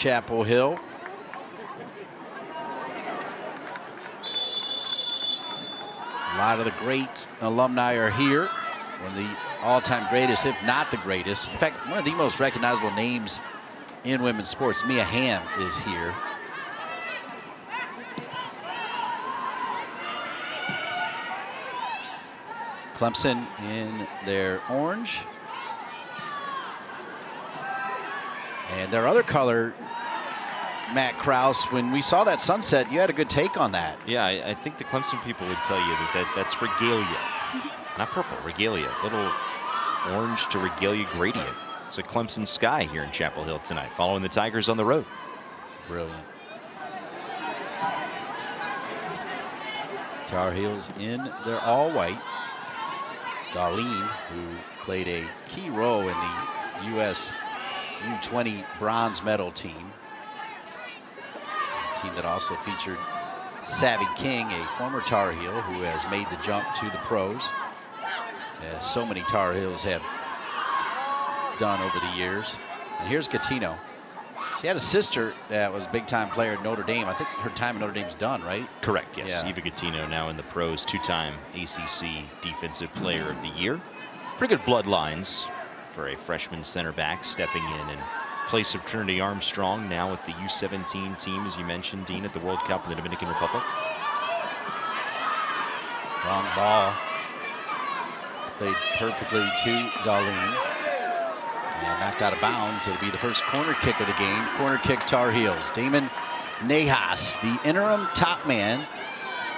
Chapel Hill. A lot of the great alumni are here. One of the all-time greatest, if not the greatest. In fact, one of the most recognizable names in women's sports, Mia Hamm, is here. Clemson in their orange. And their other color, Matt Krause, when we saw that sunset, you had a good take on that. Yeah, I think the Clemson people would tell you that's regalia. Not purple, regalia. Little orange to regalia gradient. It's a Clemson sky here in Chapel Hill tonight, following the Tigers on the road. Brilliant. Tar Heels in their all-white. Darlene, who played a key role in the U.S. U20 bronze medal team. A team that also featured Savvy King, a former Tar Heel who has made the jump to the pros, as so many Tar Heels have done over the years. And here's Gattino. She had a sister that was a big-time player at Notre Dame. I think her time at Notre Dame's done, right? Correct, yes. Yeah. Eva Gattino now in the pros, two-time ACC Defensive Player of the Year. Pretty good bloodlines for a freshman center back stepping in place of Trinity Armstrong, now with the U17 team, as you mentioned, Dean, at the World Cup in the Dominican Republic. Long ball. Played perfectly to Darlene. And knocked out of bounds. It'll be the first corner kick of the game. Corner kick, Tar Heels. Damon Nahas, the interim top man,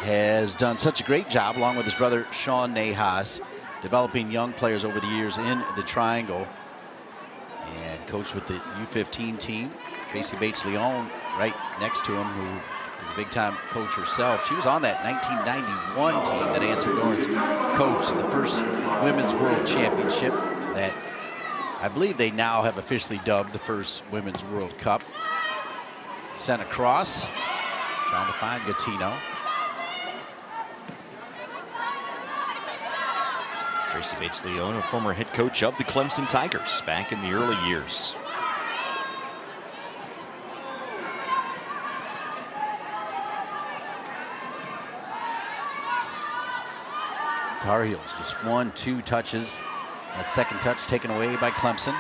has done such a great job, along with his brother Sean Nahas, developing young players over the years in the Triangle. And coached with the U15 team. Tracy Bates-Leon right next to him, who is a big-time coach herself. She was on that 1991 team that Anson Dorrance coached in the first Women's World Championship that I believe they now have officially dubbed the first Women's World Cup. Sent across, trying to find Gattino. Tracy Bates-Leon, a former head coach of the Clemson Tigers back in the early years. Tar Heels just 1-2 touches. That second touch taken away by Clemson.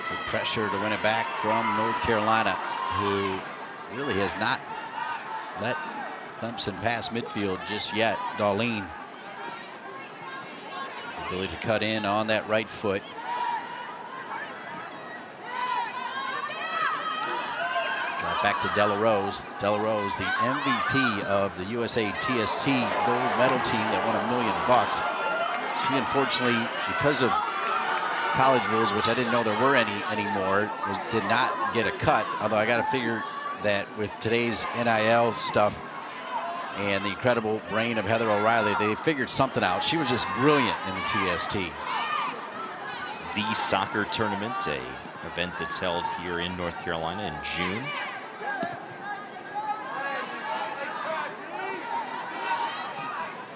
Good pressure to win it back from North Carolina, who really has not let Clemson pass midfield just yet. Darlene, the ability to cut in on that right foot. Back to Della Rose. Della Rose, the MVP of the USA TST gold medal team that won $1 million. She unfortunately, because of college rules, which I didn't know there were any anymore, did not get a cut. Although I got to figure that with today's NIL stuff and the incredible brain of Heather O'Reilly, they figured something out. She was just brilliant in the TST. It's the soccer tournament, a event that's held here in North Carolina in June.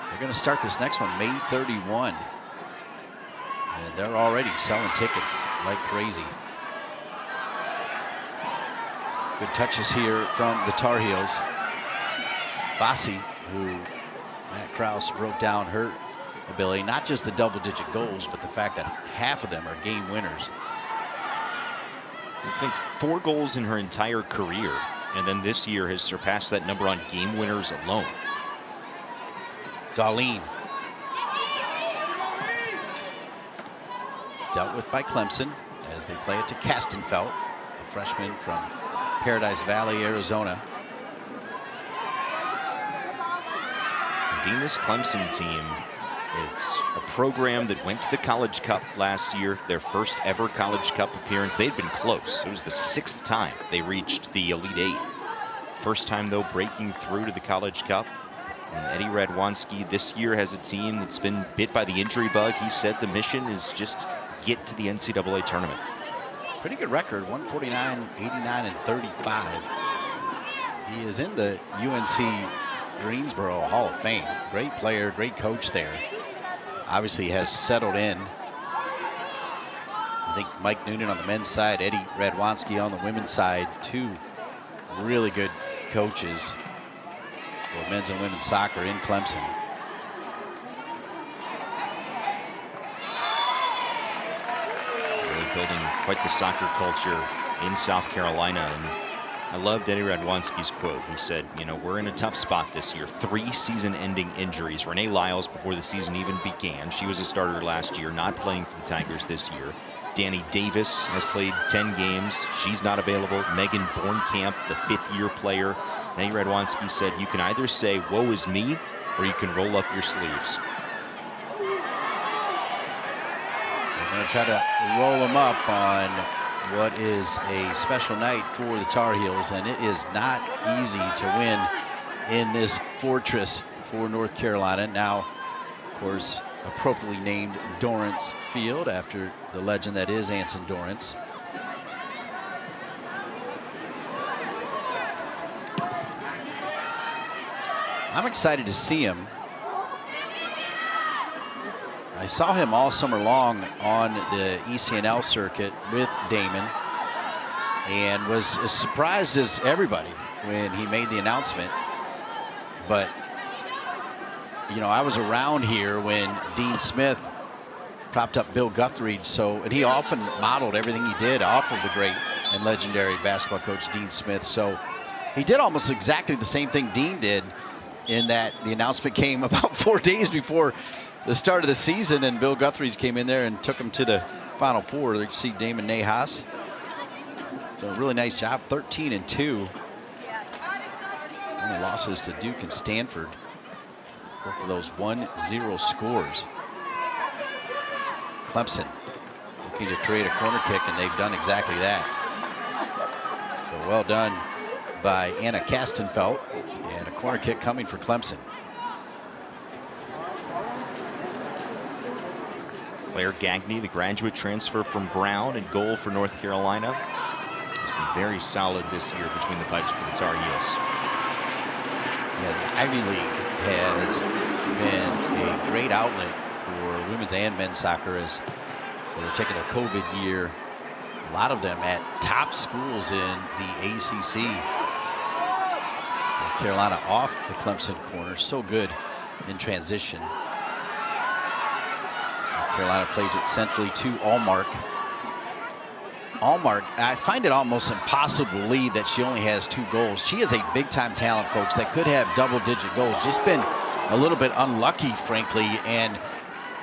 They're going to start this next one May 31. And they're already selling tickets like crazy. Good touches here from the Tar Heels. Fassi, who Matt Krause broke down her ability, not just the double-digit goals, but the fact that half of them are game winners. I think 4 goals in her entire career, and then this year has surpassed that number on game winners alone. Darlene. Dealt with by Clemson as they play it to Castenfeld, a freshman from Paradise Valley, Arizona. Dean, this Clemson team, it's a program that went to the College Cup last year, their first ever College Cup appearance. They'd been close. It was the 6th time they reached the Elite 8. First time, though, breaking through to the College Cup. And Eddie Radwanski this year has a team that's been bit by the injury bug. He said the mission is just get to the NCAA tournament. Pretty good record, 149, 89, and 35. He is in the UNC Greensboro Hall of Fame. Great player, great coach there. Obviously has settled in. I think Mike Noonan on the men's side, Eddie Radwanski on the women's side, two really good coaches for men's and women's soccer in Clemson. Really building quite the soccer culture in South Carolina. And I loved Eddie Radwanski's quote. He said, you know, we're in a tough spot this year. 3 season-ending injuries. Renee Lyles, before the season even began, she was a starter last year, not playing for the Tigers this year. Danny Davis has played 10 games. She's not available. Megan Bornkamp, the 5th-year player. And Eddie Radwanski said, you can either say, woe is me, or you can roll up your sleeves. They're going to try to roll them up on what is a special night for the Tar Heels, and it is not easy to win in this fortress for North Carolina. Now, of course, appropriately named Dorrance Field after the legend that is Anson Dorrance. I'm excited to see him. I saw him all summer long on the ECNL circuit with Damon and was as surprised as everybody when he made the announcement. But, you know, I was around here when Dean Smith propped up Bill Guthrie, and he often modeled everything he did off of the great and legendary basketball coach Dean Smith. So he did almost exactly the same thing Dean did, in that the announcement came about 4 days before the start of the season, and Bill Guthries came in there and took him to the Final Four. You see Damon Nahas. So a really nice job, 13-2. Only losses to Duke and Stanford. Both of those 1-0 scores. Clemson looking to create a corner kick, and they've done exactly that. So well done by Anna Kastenfeld, and a corner kick coming for Clemson. Claire Gagne, the graduate transfer from Brown, and goal for North Carolina. It's been very solid this year between the pipes for the Tar Heels. Yeah, the Ivy League has been a great outlet for women's and men's soccer as they're taking a COVID year. A lot of them at top schools in the ACC. North Carolina off the Clemson corner, so good in transition. Carolina plays it centrally to Allmark. Allmark, I find it almost impossible to believe that she only has 2 goals. She is a big-time talent, folks, that could have double-digit goals. Just been a little bit unlucky, frankly. And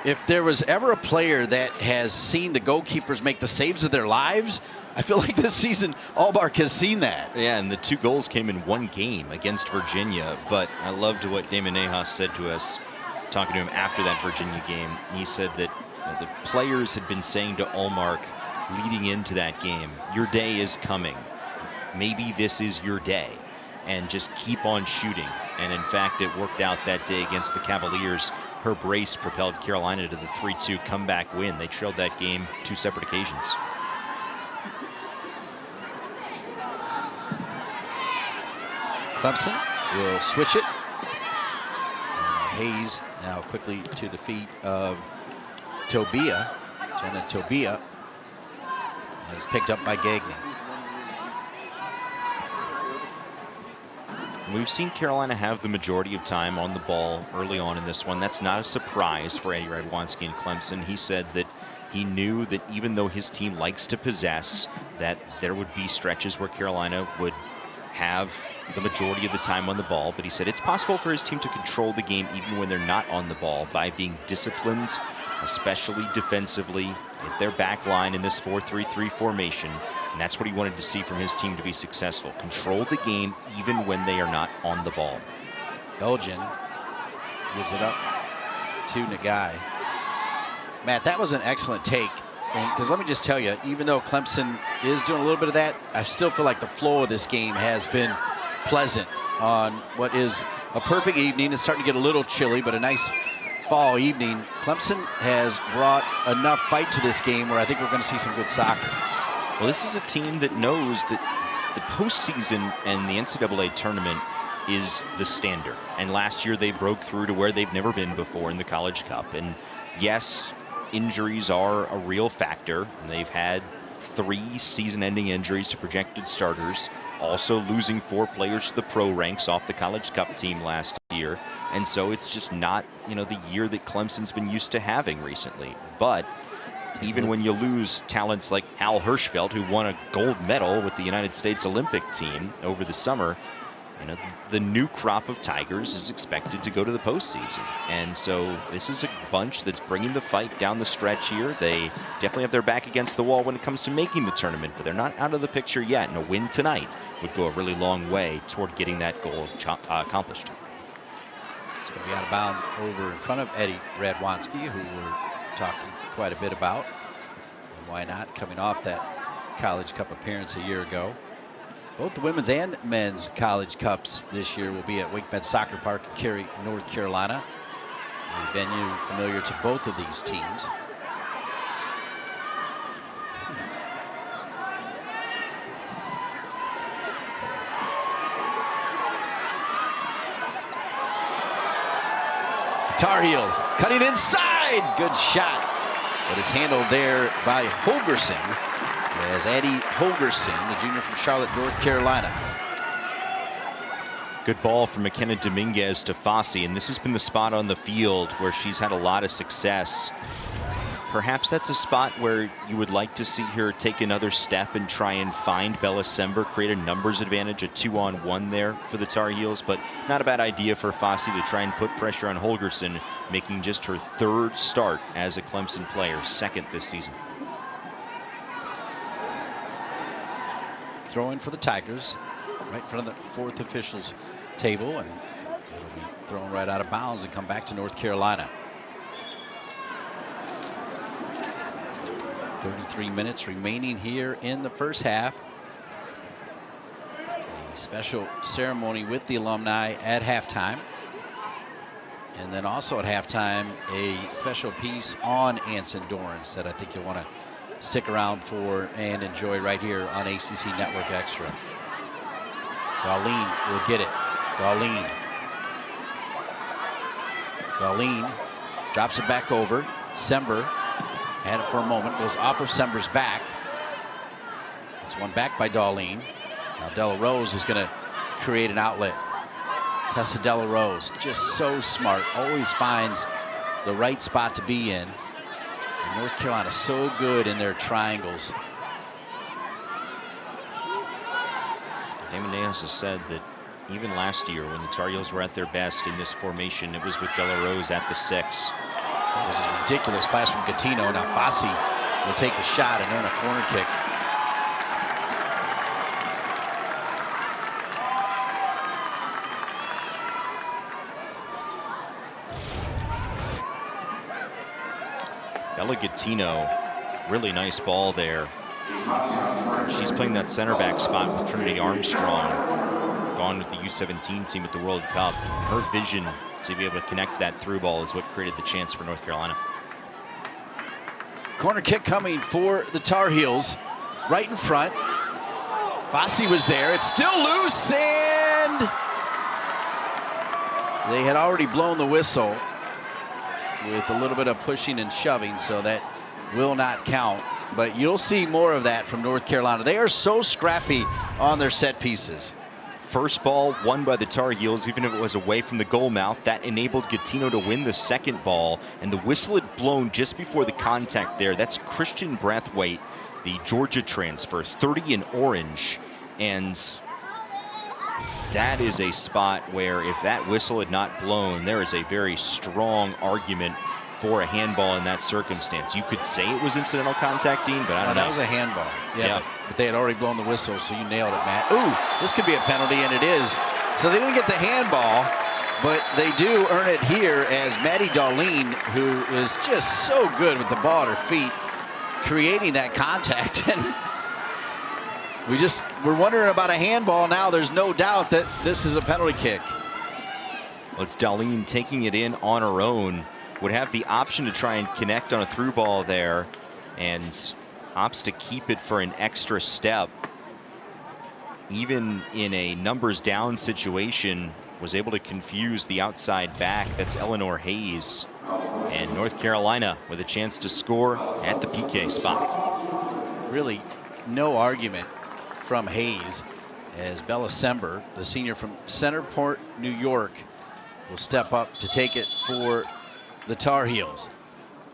if there was ever a player that has seen the goalkeepers make the saves of their lives, I feel like this season Allmark has seen that. Yeah, and the 2 goals came in 1 game against Virginia. But I loved what Damon Nahas said to us, talking to him after that Virginia game. He said that the players had been saying to Allmark leading into that game, your day is coming. Maybe this is your day. And just keep on shooting. And in fact, it worked out that day against the Cavaliers. Her brace propelled Carolina to the 3-2 comeback win. They trailed that game 2 separate occasions. Clemson will switch it. Hayes now quickly to the feet of Tobia. Jenna Tobia is picked up by Gagne. We've seen Carolina have the majority of time on the ball early on in this one. That's not a surprise for Eddie Radwanski and Clemson. He said that he knew that even though his team likes to possess, that there would be stretches where Carolina would have the majority of the time on the ball. But he said it's possible for his team to control the game even when they're not on the ball by being disciplined, especially defensively, at their back line in this 4-3-3 formation. And that's what he wanted to see from his team to be successful. Control the game even when they are not on the ball. Elgin gives it up to Nagai. Matt, that was an excellent take. Because let me just tell you, even though Clemson is doing a little bit of that, I still feel like the flow of this game has been pleasant on what is a perfect evening. It's starting to get a little chilly, but a nice fall evening. Clemson has brought enough fight to this game where I think we're going to see some good soccer. Well, this is a team that knows that the postseason and the NCAA tournament is the standard. And last year they broke through to where they've never been before in the College Cup. And yes, injuries are a real factor. They've had 3 season-ending injuries to projected starters, also losing 4 players to the pro ranks off the College Cup team last year. And so it's just not, the year that Clemson's been used to having recently. But even when you lose talents like Al Hirschfeld, who won a gold medal with the United States Olympic team over the summer, the new crop of Tigers is expected to go to the postseason. And so this is a bunch that's bringing the fight down the stretch here. They definitely have their back against the wall when it comes to making the tournament, but they're not out of the picture yet. And a win tonight would go a really long way toward getting that goal accomplished. It's going to be out of bounds over in front of Eddie Radwanski, who we're talking quite a bit about. And why not, coming off that College Cup appearance a year ago. Both the women's and men's College Cups this year will be at WakeMed Soccer Park in Cary, North Carolina. A venue familiar to both of these teams. Tar Heels cutting inside. Good shot. But it's handled there by Holgerson. As Addie Holgerson, the junior from Charlotte, North Carolina. Good ball from McKenna Dominguez to Fossey, and this has been the spot on the field where she's had a lot of success. Perhaps that's a spot where you would like to see her take another step and try and find Bella Sember, create a numbers advantage, a 2-on-1 there for the Tar Heels, but not a bad idea for Fossey to try and put pressure on Holgerson, making just her 3rd start as a Clemson player, 2nd this season. Throw in for the Tigers, right in front of the 4th officials table, and it'll be thrown right out of bounds and come back to North Carolina. 33 minutes remaining here in the first half. A special ceremony with the alumni at halftime. And then also at halftime, a special piece on Anson Dorrance that I think you'll want to stick around for and enjoy right here on ACC Network Extra. Darlene will get it. Darlene drops it back over. Sember had it for a moment, goes off of Sember's back. It's one back by Darlene. Now Della Rose is going to create an outlet. Tessa Della Rose, just so smart, always finds the right spot to be in. And North Carolina so good in their triangles. Damon Nahas has said that even last year when the Tar Heels were at their best in this formation, it was with Della Rose at the 6. It was a ridiculous pass from Gattino. Now Fossey will take the shot and earn a corner kick. Bella Gattino, really nice ball there. She's playing that center back spot with Trinity Armstrong, gone with the U17 team at the World Cup. Her vision to be able to connect that through ball is what created the chance for North Carolina. Corner kick coming for the Tar Heels, right in front. Fossey was there. It's still loose, and they had already blown the whistle with a little bit of pushing and shoving, so that will not count. But you'll see more of that from North Carolina. They are so scrappy on their set pieces. First ball won by the Tar Heels, even if it was away from the goal mouth. That enabled Gattino to win the second ball, and the whistle had blown just before the contact there. That's Christian Brathwaite, the Georgia transfer, 30 in orange. And that is a spot where if that whistle had not blown, there is a very strong argument for a handball in that circumstance. You could say it was incidental contact, Dean, but I don't know. That was a handball. Yeah. But they had already blown the whistle, so you nailed it, Matt. Ooh, this could be a penalty, and it is. So they didn't get the handball, but they do earn it here as Maddie Darlene, who is just so good with the ball at her feet, creating that contact. And we're wondering about a handball now. There's no doubt that this is a penalty kick. Well, it's Darlene taking it in on her own. Would have the option to try and connect on a through ball there, and opts to keep it for an extra step. even in a numbers down situation, was able to confuse the outside back. That's Eleanor Hayes. And North Carolina with a chance to score at the PK spot. Really no argument from Hayes, as Bella Sember, the senior from Centerport, New York, will step up to take it for the Tar Heels.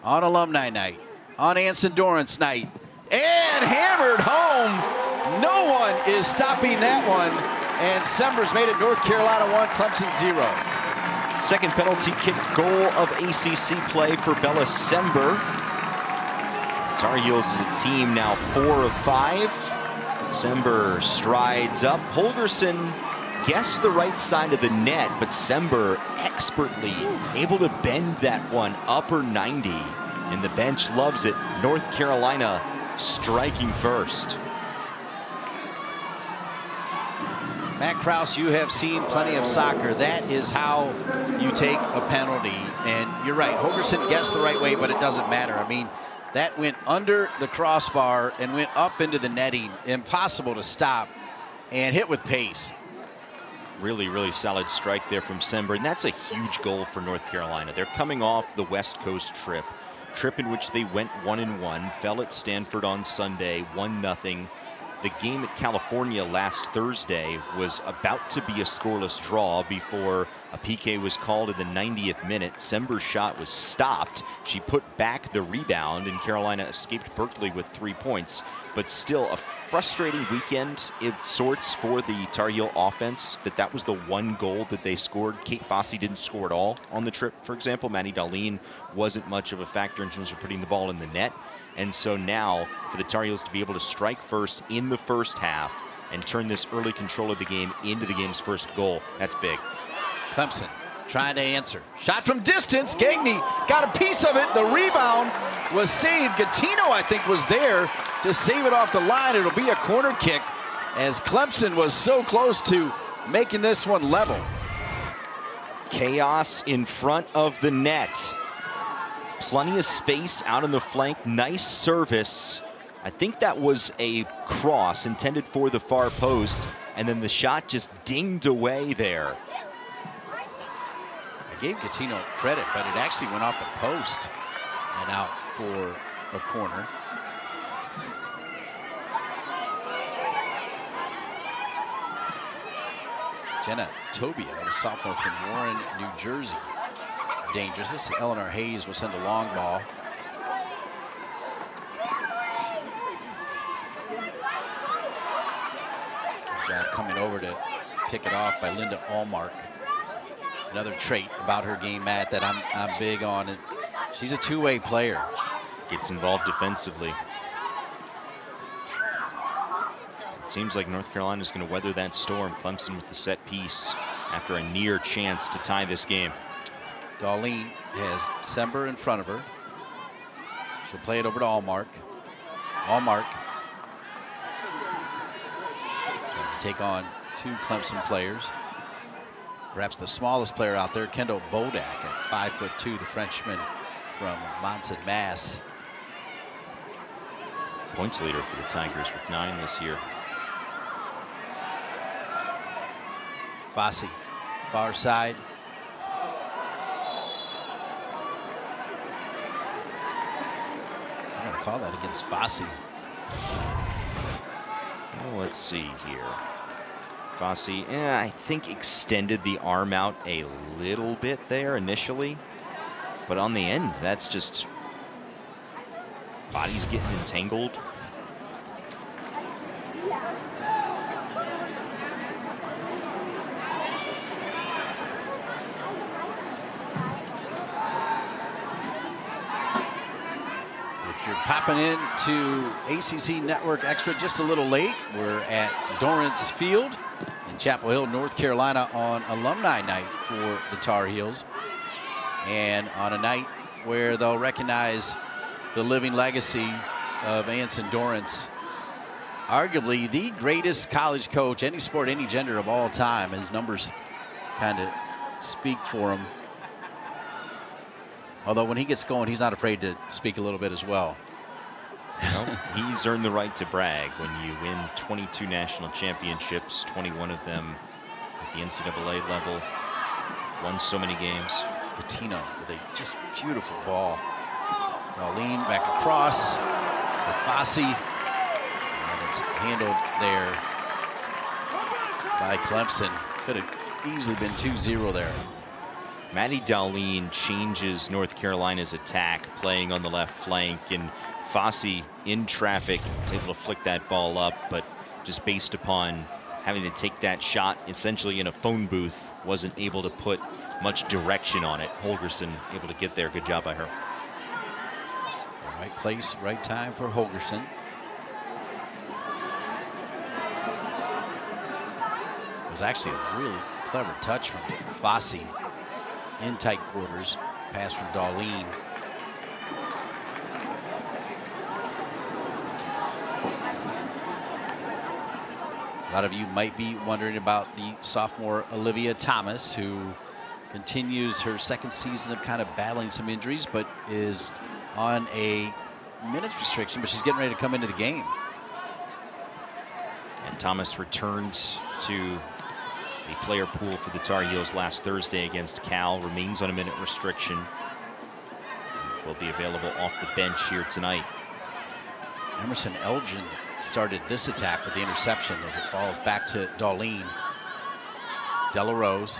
On Alumni night, on Anson Dorrance night, and hammered home. No one is stopping that one. And Sember's made it North Carolina 1, Clemson 0. Second penalty kick goal of ACC play for Bella Sember. Tar Heels is a team now 4 of 5. Sember strides up. Holgerson guessed the right side of the net, but Sember expertly able to bend that one upper 90. And the bench loves it. North Carolina striking first. Matt Krause, you have seen plenty of soccer. That is how you take a penalty. And you're right, Holgerson guessed the right way, but it doesn't matter. I mean, that went under the crossbar and went up into the netting. Impossible to stop, and hit with pace. Really, really solid strike there from Sember, and that's a huge goal for North Carolina. They're coming off the West Coast trip in which they went 1-1, fell at Stanford on Sunday, 1-0. The game at California last Thursday was about to be a scoreless draw before a PK was called in the 90th minute. Sember's shot was stopped. She put back the rebound, and Carolina escaped Berkeley with 3 points. But still a frustrating weekend of sorts for the Tar Heel offense. That was the one goal that they scored. Kate Fossey didn't score at all on the trip, for example. Maddie Darlene wasn't much of a factor in terms of putting the ball in the net. And so now for the Tar Heels to be able to strike first in the first half and turn this early control of the game into the game's first goal, that's big. Clemson trying to answer. Shot from distance. Gagney got a piece of it. The rebound was saved. Gattino, I think, was there to save it off the line. It'll be a corner kick, as Clemson was so close to making this one level. Chaos in front of the net. Plenty of space out on the flank. Nice service. I think that was a cross intended for the far post, and then the shot just dinged away there. I gave Gattino credit, but it actually went off the post and out for a corner. Jenna Tobia, the sophomore from Warren, New Jersey. Dangerous. This is Eleanor Hayes will send a long ball. Coming over to pick it off by Linda Allmark. Another trait about her game, Matt, that I'm big on. She's a two-way player. Gets involved defensively. It seems like North Carolina is going to weather that storm. Clemson with the set piece after a near chance to tie this game. Darlene has Sember in front of her. She'll play it over to Allmark. Allmark trying to take on 2 Clemson players. Perhaps the smallest player out there, Kendall Bodak at 5'2", the Frenchman from Monson, Mass. Points leader for the Tigers with 9 this year. Fossey, far side. I'm going to call that against Fossey. Well, let's see here. Fossey, I think extended the arm out a little bit there initially, but on the end, that's just bodies getting entangled. Popping into ACC Network Extra just a little late. We're at Dorrance Field in Chapel Hill, North Carolina on Alumni night for the Tar Heels. And on a night where they'll recognize the living legacy of Anson Dorrance, arguably the greatest college coach, any sport, any gender of all time. His numbers kind of speak for him. Although when he gets going, he's not afraid to speak a little bit as well. Well, he's earned the right to brag. When you win 22 national championships, 21 of them at the NCAA level, won so many games. Catino with a just beautiful ball. Darlene back across to Fossey, and it's handled there by Clemson. Could have easily been 2-0 there. Maddie Darlene changes North Carolina's attack, playing on the left flank, and Fossey in traffic was able to flick that ball up, but just based upon having to take that shot essentially in a phone booth, wasn't able to put much direction on it. Holgerson able to get there. Good job by her. Right place, right time for Holgerson. It was actually a really clever touch from Fossey in tight quarters. Pass from Darlene. A lot of you might be wondering about the sophomore Olivia Thomas, who continues her second season of kind of battling some injuries, but is on a minutes restriction, but she's getting ready to come into the game. And Thomas returns to the player pool for the Tar Heels last Thursday against Cal, remains on a minute restriction. Will be available off the bench here tonight. Emerson Elgin started this attack with the interception as it falls back to Darlene. Della Rose.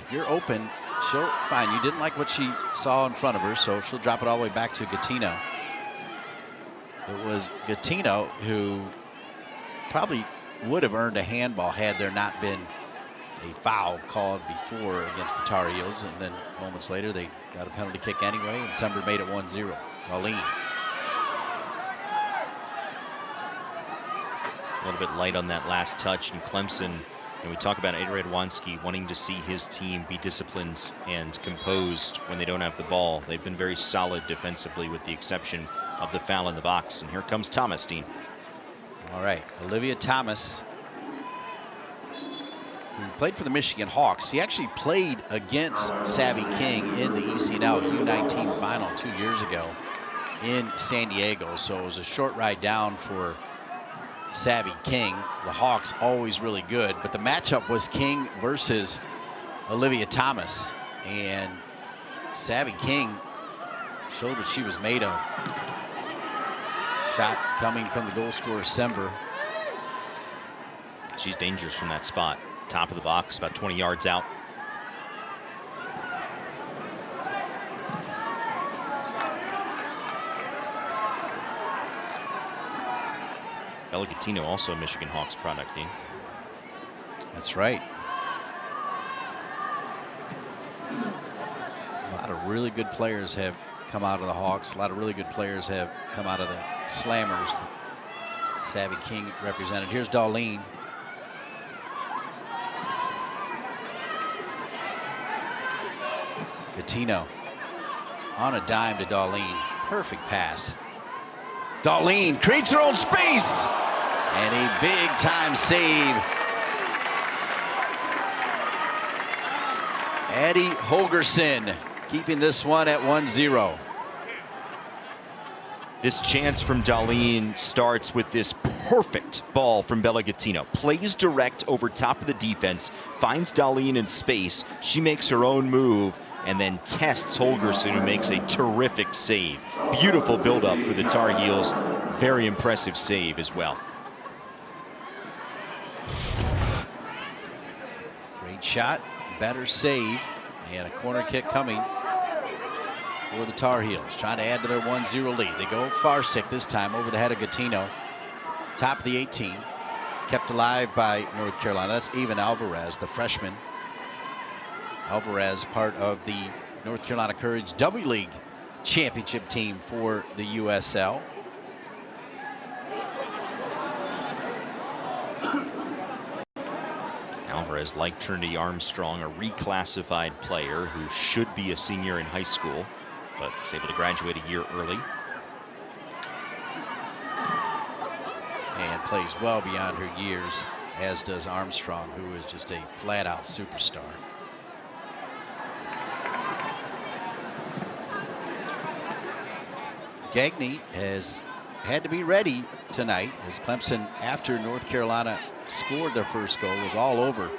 If you're open, she'll find you. Didn't like what she saw in front of her, so she'll drop it all the way back to Gatino. It was Gatino who probably would have earned a handball had there not been a foul called before against the Tar Heels, and then moments later they got a penalty kick anyway, and Sumner made it 1-0. Darlene. A little bit light on that last touch, and Clemson, and we talk about Ada Radwanski wanting to see his team be disciplined and composed when they don't have the ball. They've been very solid defensively with the exception of the foul in the box. And here comes Thomas, Dean. All right, Olivia Thomas, who played for the Michigan Hawks. He actually played against Savvy King in the ECNL U19 final 2 years ago in San Diego. So it was a short ride down for Savvy King. The Hawks always really good, but the matchup was King versus Olivia Thomas, and Savvy King showed what she was made of. Shot coming from the goal scorer Sember. She's dangerous from that spot. Top of the box, about 20 yards out. Bella Gatino, also a Michigan Hawks product, Dean. That's right. A lot of really good players have come out of the Hawks. A lot of really good players have come out of the Slammers. Savvy King represented. Here's Darlene. Gatino on a dime to Darlene. Perfect pass. Darlene creates her own space, and a big time save. Addie Holgerson keeping this one at 1-0. This chance from Darlene starts with this perfect ball from Bella Gatino. Plays direct over top of the defense, finds Darlene in space. She makes her own move and then tests Holgerson, who makes a terrific save. Beautiful buildup for the Tar Heels. Very impressive save as well. Great shot, better save, and a corner kick coming for the Tar Heels, trying to add to their 1-0 lead. They go far stick this time over the head of Gatino. Top of the 18, kept alive by North Carolina. That's Avon Alvarez, the freshman. Alvarez, part of the North Carolina Courage W League championship team for the USL. Alvarez, like Trinity Armstrong, a reclassified player who should be a senior in high school, but was able to graduate a year early. And plays well beyond her years, as does Armstrong, who is just a flat-out superstar. Gagne has had to be ready tonight, as Clemson, after North Carolina scored their first goal, was all over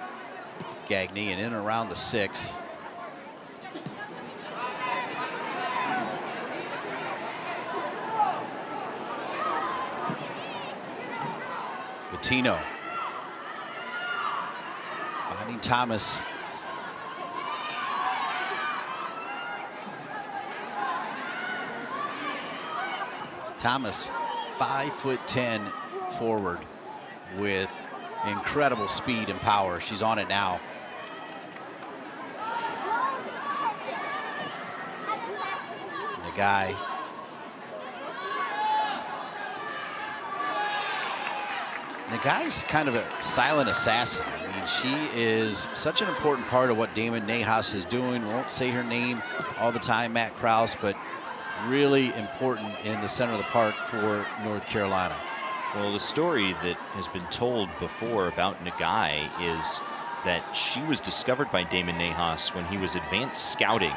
Gagne and in and around the 6. Tino finding Thomas. Thomas, 5'10" forward with incredible speed and power. She's on it now. The guy. The guy's kind of a silent assassin. I mean, she is such an important part of what Damon Nahas is doing. Won't say her name all the time, Matt Krause, but really important in the center of the park for North Carolina. Well, the story that has been told before about Nagai is that she was discovered by Damon Nahas when he was advanced scouting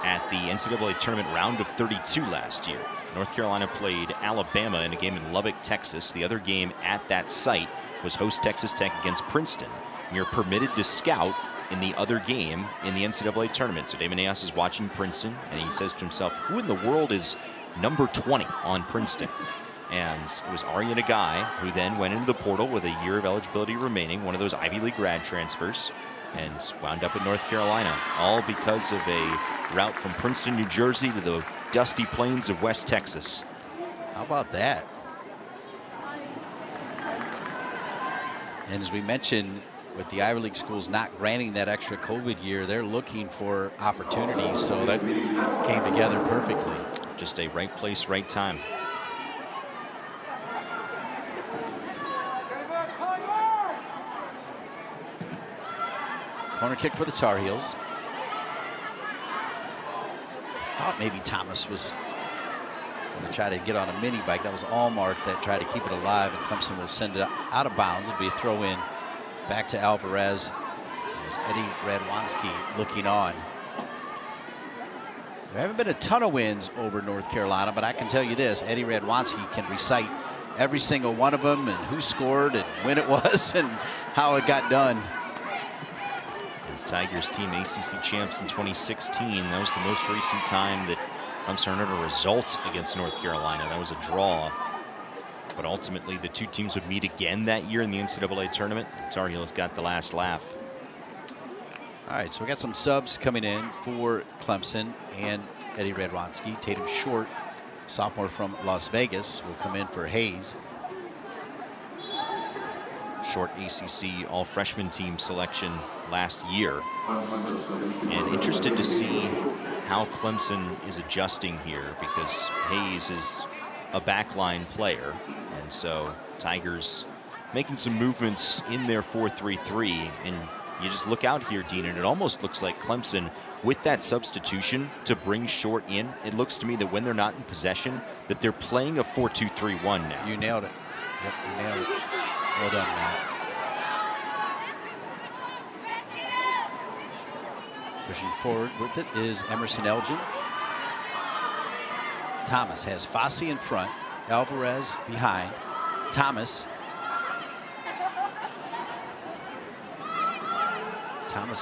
at the NCAA tournament round of 32 last year. North Carolina played Alabama in a game in Lubbock, Texas. The other game at that site was host Texas Tech against Princeton. You're permitted to scout in the other game in the NCAA tournament. So Damon Nahas is watching Princeton, and he says to himself, who in the world is number 20 on Princeton? And it was Arya Nagai, who then went into the portal with a year of eligibility remaining, one of those Ivy League grad transfers, and wound up at North Carolina, all because of a route from Princeton, New Jersey to the dusty plains of West Texas. How about that? And as we mentioned, with the Ivy League schools not granting that extra COVID year, they're looking for opportunities, so that came together perfectly. Just a right place, right time. Corner kick for the Tar Heels. Thought maybe Thomas was going to try to get on a mini bike. That was Allmark that tried to keep it alive, and Clemson will send it out of bounds. It'll be a throw in back to Alvarez. There's Eddie Radwanski looking on. There haven't been a ton of wins over North Carolina, but I can tell you this, Eddie Radwanski can recite every single one of them and who scored and when it was and how it got done. His Tigers team ACC champs in 2016. That was the most recent time that Clemson earned a result against North Carolina. That was a draw. But ultimately, the two teams would meet again that year in the NCAA tournament. Tar Heels got the last laugh. All right, so we got some subs coming in for Clemson and Eddie Radwanski. Tatum Short, sophomore from Las Vegas, will come in for Hayes. Short ACC all-freshman team selection last year. And interested to see how Clemson is adjusting here, because Hayes is a backline player. And so Tigers making some movements in their 4-3-3. And you just look out here, Dean, and it almost looks like Clemson, with that substitution to bring Short in, it looks to me that when they're not in possession, that they're playing a 4-2-3-1 now. You nailed it. Yep, you nailed it. Well done, Matt. Pushing forward with it is Emerson Elgin. Thomas has Fosse in front, Alvarez behind. Thomas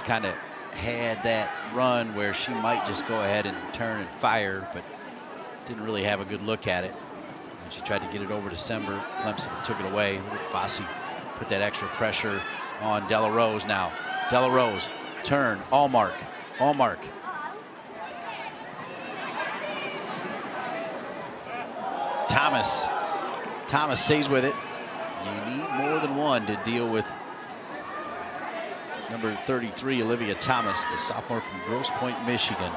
kind of had that run where she might just go ahead and turn and fire, but didn't really have a good look at it. When she tried to get it over to Sember, Clemson took it away. Fosse put that extra pressure on Della Rose now. Della Rose, turn, Allmark. Thomas stays with it. You need more than one to deal with number 33, Olivia Thomas, the sophomore from Grosse Pointe, Michigan.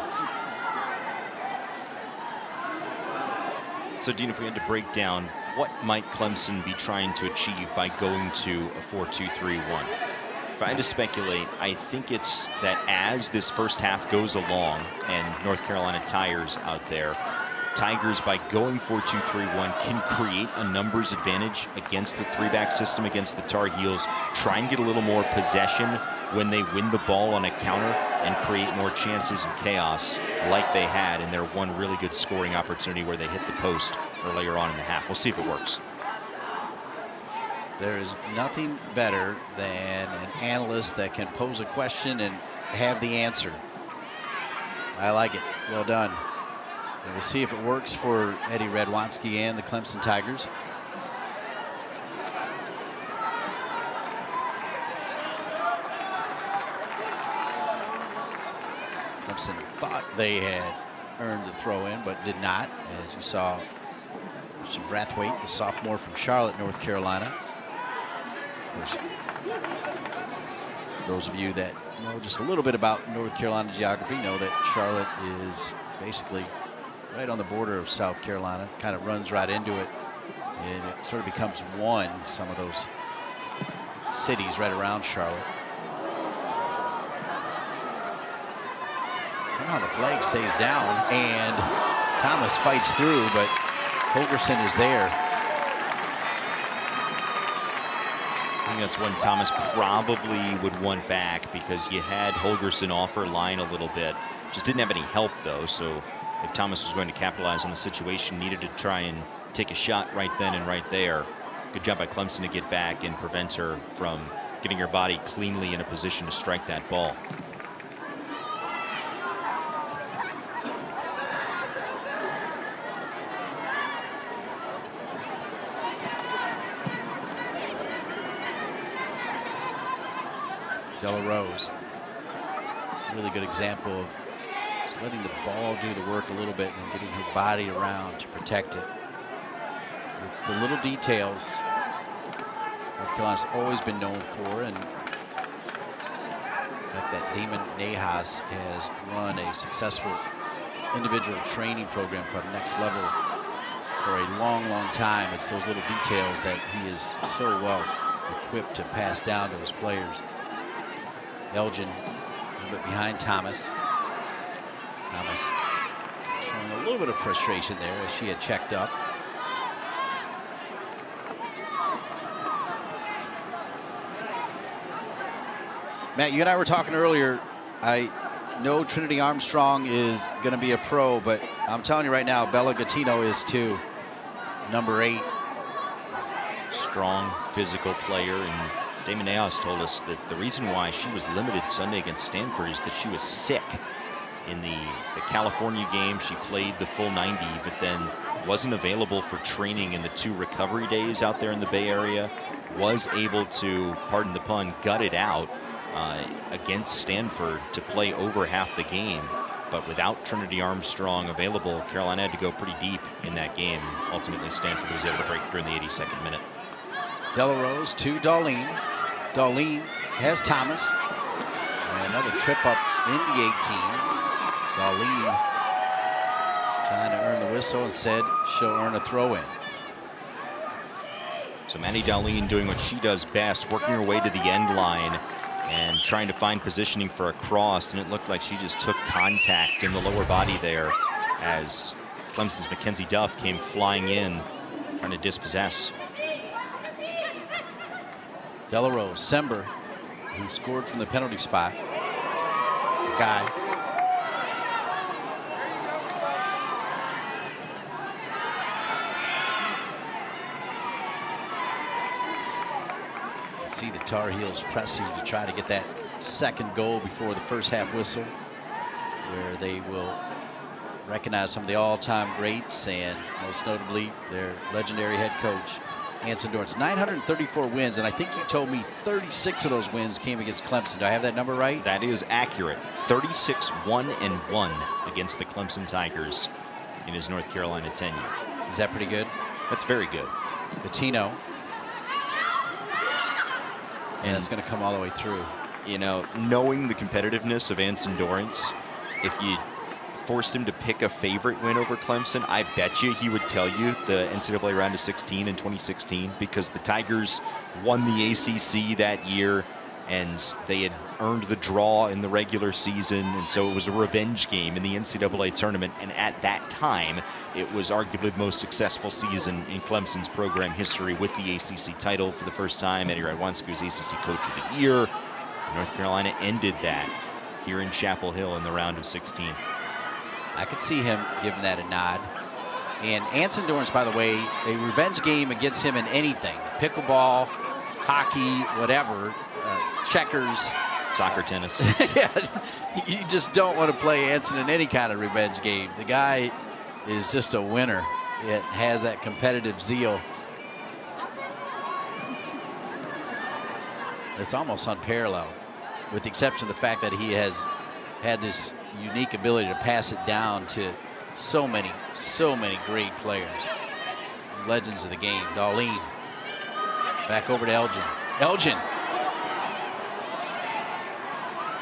So, Dean, if we had to break down, what might Clemson be trying to achieve by going to a 4-2-3-1? If I had to speculate, I think it's that as this first half goes along and North Carolina tires out there, Tigers, by going 4-2-3-1, can create a numbers advantage against the three-back system against the Tar Heels, try and get a little more possession when they win the ball on a counter, and create more chances and chaos like they had in their one really good scoring opportunity where they hit the post earlier on in the half. We'll see if it works. There is nothing better than an analyst that can pose a question and have the answer. I like it. Well done. And we'll see if it works for Eddie Radwanski and the Clemson Tigers. Clemson thought they had earned the throw in, but did not, as you saw Christian Brathwaite, the sophomore from Charlotte, North Carolina. Of course, those of you that know just a little bit about North Carolina geography know that Charlotte is basically right on the border of South Carolina, kind of runs right into it, and it sort of becomes one, some of those cities right around Charlotte. Somehow the flag stays down, and Thomas fights through, but Holgerson is there. I think that's when Thomas probably would want back, because you had Holgerson off her line a little bit. Just didn't have any help, though, so if Thomas was going to capitalize on the situation, needed to try and take a shot right then and right there. Good job by Clemson to get back and prevent her from getting her body cleanly in a position to strike that ball. Della Rose, really good example of just letting the ball do the work a little bit and getting her body around to protect it. It's the little details North Carolina's always been known for, and the fact that Damon Nahas has run a successful individual training program called Next Level for a long, long time. It's those little details that he is so well equipped to pass down to his players. Elgin a little bit behind Thomas. Thomas showing a little bit of frustration there as she had checked up. Matt, you and I were talking earlier. I know Trinity Armstrong is going to be a pro, but I'm telling you right now, Bella Gattino is too. Number 8. Strong, physical player, and Damon Nahas told us that the reason why she was limited Sunday against Stanford is that she was sick. In the California game, she played the full 90, but then wasn't available for training in the 2 recovery days out there in the Bay Area. Was able to, pardon the pun, gut it out against Stanford to play over half the game. But without Trinity Armstrong available, Carolina had to go pretty deep in that game. Ultimately, Stanford was able to break through in the 82nd minute. Della Rose to Darlene. Darlene has Thomas. And another trip up in the 18. Darlene trying to earn the whistle and said she'll earn a throw-in. So Manny Darlene doing what she does best, working her way to the end line and trying to find positioning for a cross, and it looked like she just took contact in the lower body there as Clemson's Mackenzie Duff came flying in, trying to dispossess. Della Rose, Sember, who scored from the penalty spot. Guy. See the Tar Heels pressing to try to get that second goal before the first half whistle, where they will recognize some of the all-time greats, and most notably their legendary head coach, Anson Dorrance. 934 wins, and I think you told me 36 of those wins came against Clemson. Do I have that number right? That is accurate. 36-1-1 against the Clemson Tigers in his North Carolina tenure. Is that pretty good? That's very good. Gattino. And it's going to come all the way through. You know, knowing the competitiveness of Anson Dorrance, if you forced him to pick a favorite win over Clemson, I bet you he would tell you the NCAA round of 16 in 2016, because the Tigers won the ACC that year and they had earned the draw in the regular season, and so it was a revenge game in the NCAA tournament, and at that time it was arguably the most successful season in Clemson's program history, with the ACC title for the first time. Eddie Radwanski was ACC Coach of the Year. North Carolina ended that here in Chapel Hill in the round of 16. I could see him giving that a nod. And Anson Dorrance, by the way, a revenge game against him in anything, pickleball, hockey, whatever, checkers. Soccer, tennis. Yeah, you just don't want to play Anson in any kind of revenge game. The guy is just a winner. It has that competitive zeal. It's almost unparalleled, with the exception of the fact that he has had this unique ability to pass it down to so many great players. Legends of the game. Darlene. Back over to Elgin. Elgin.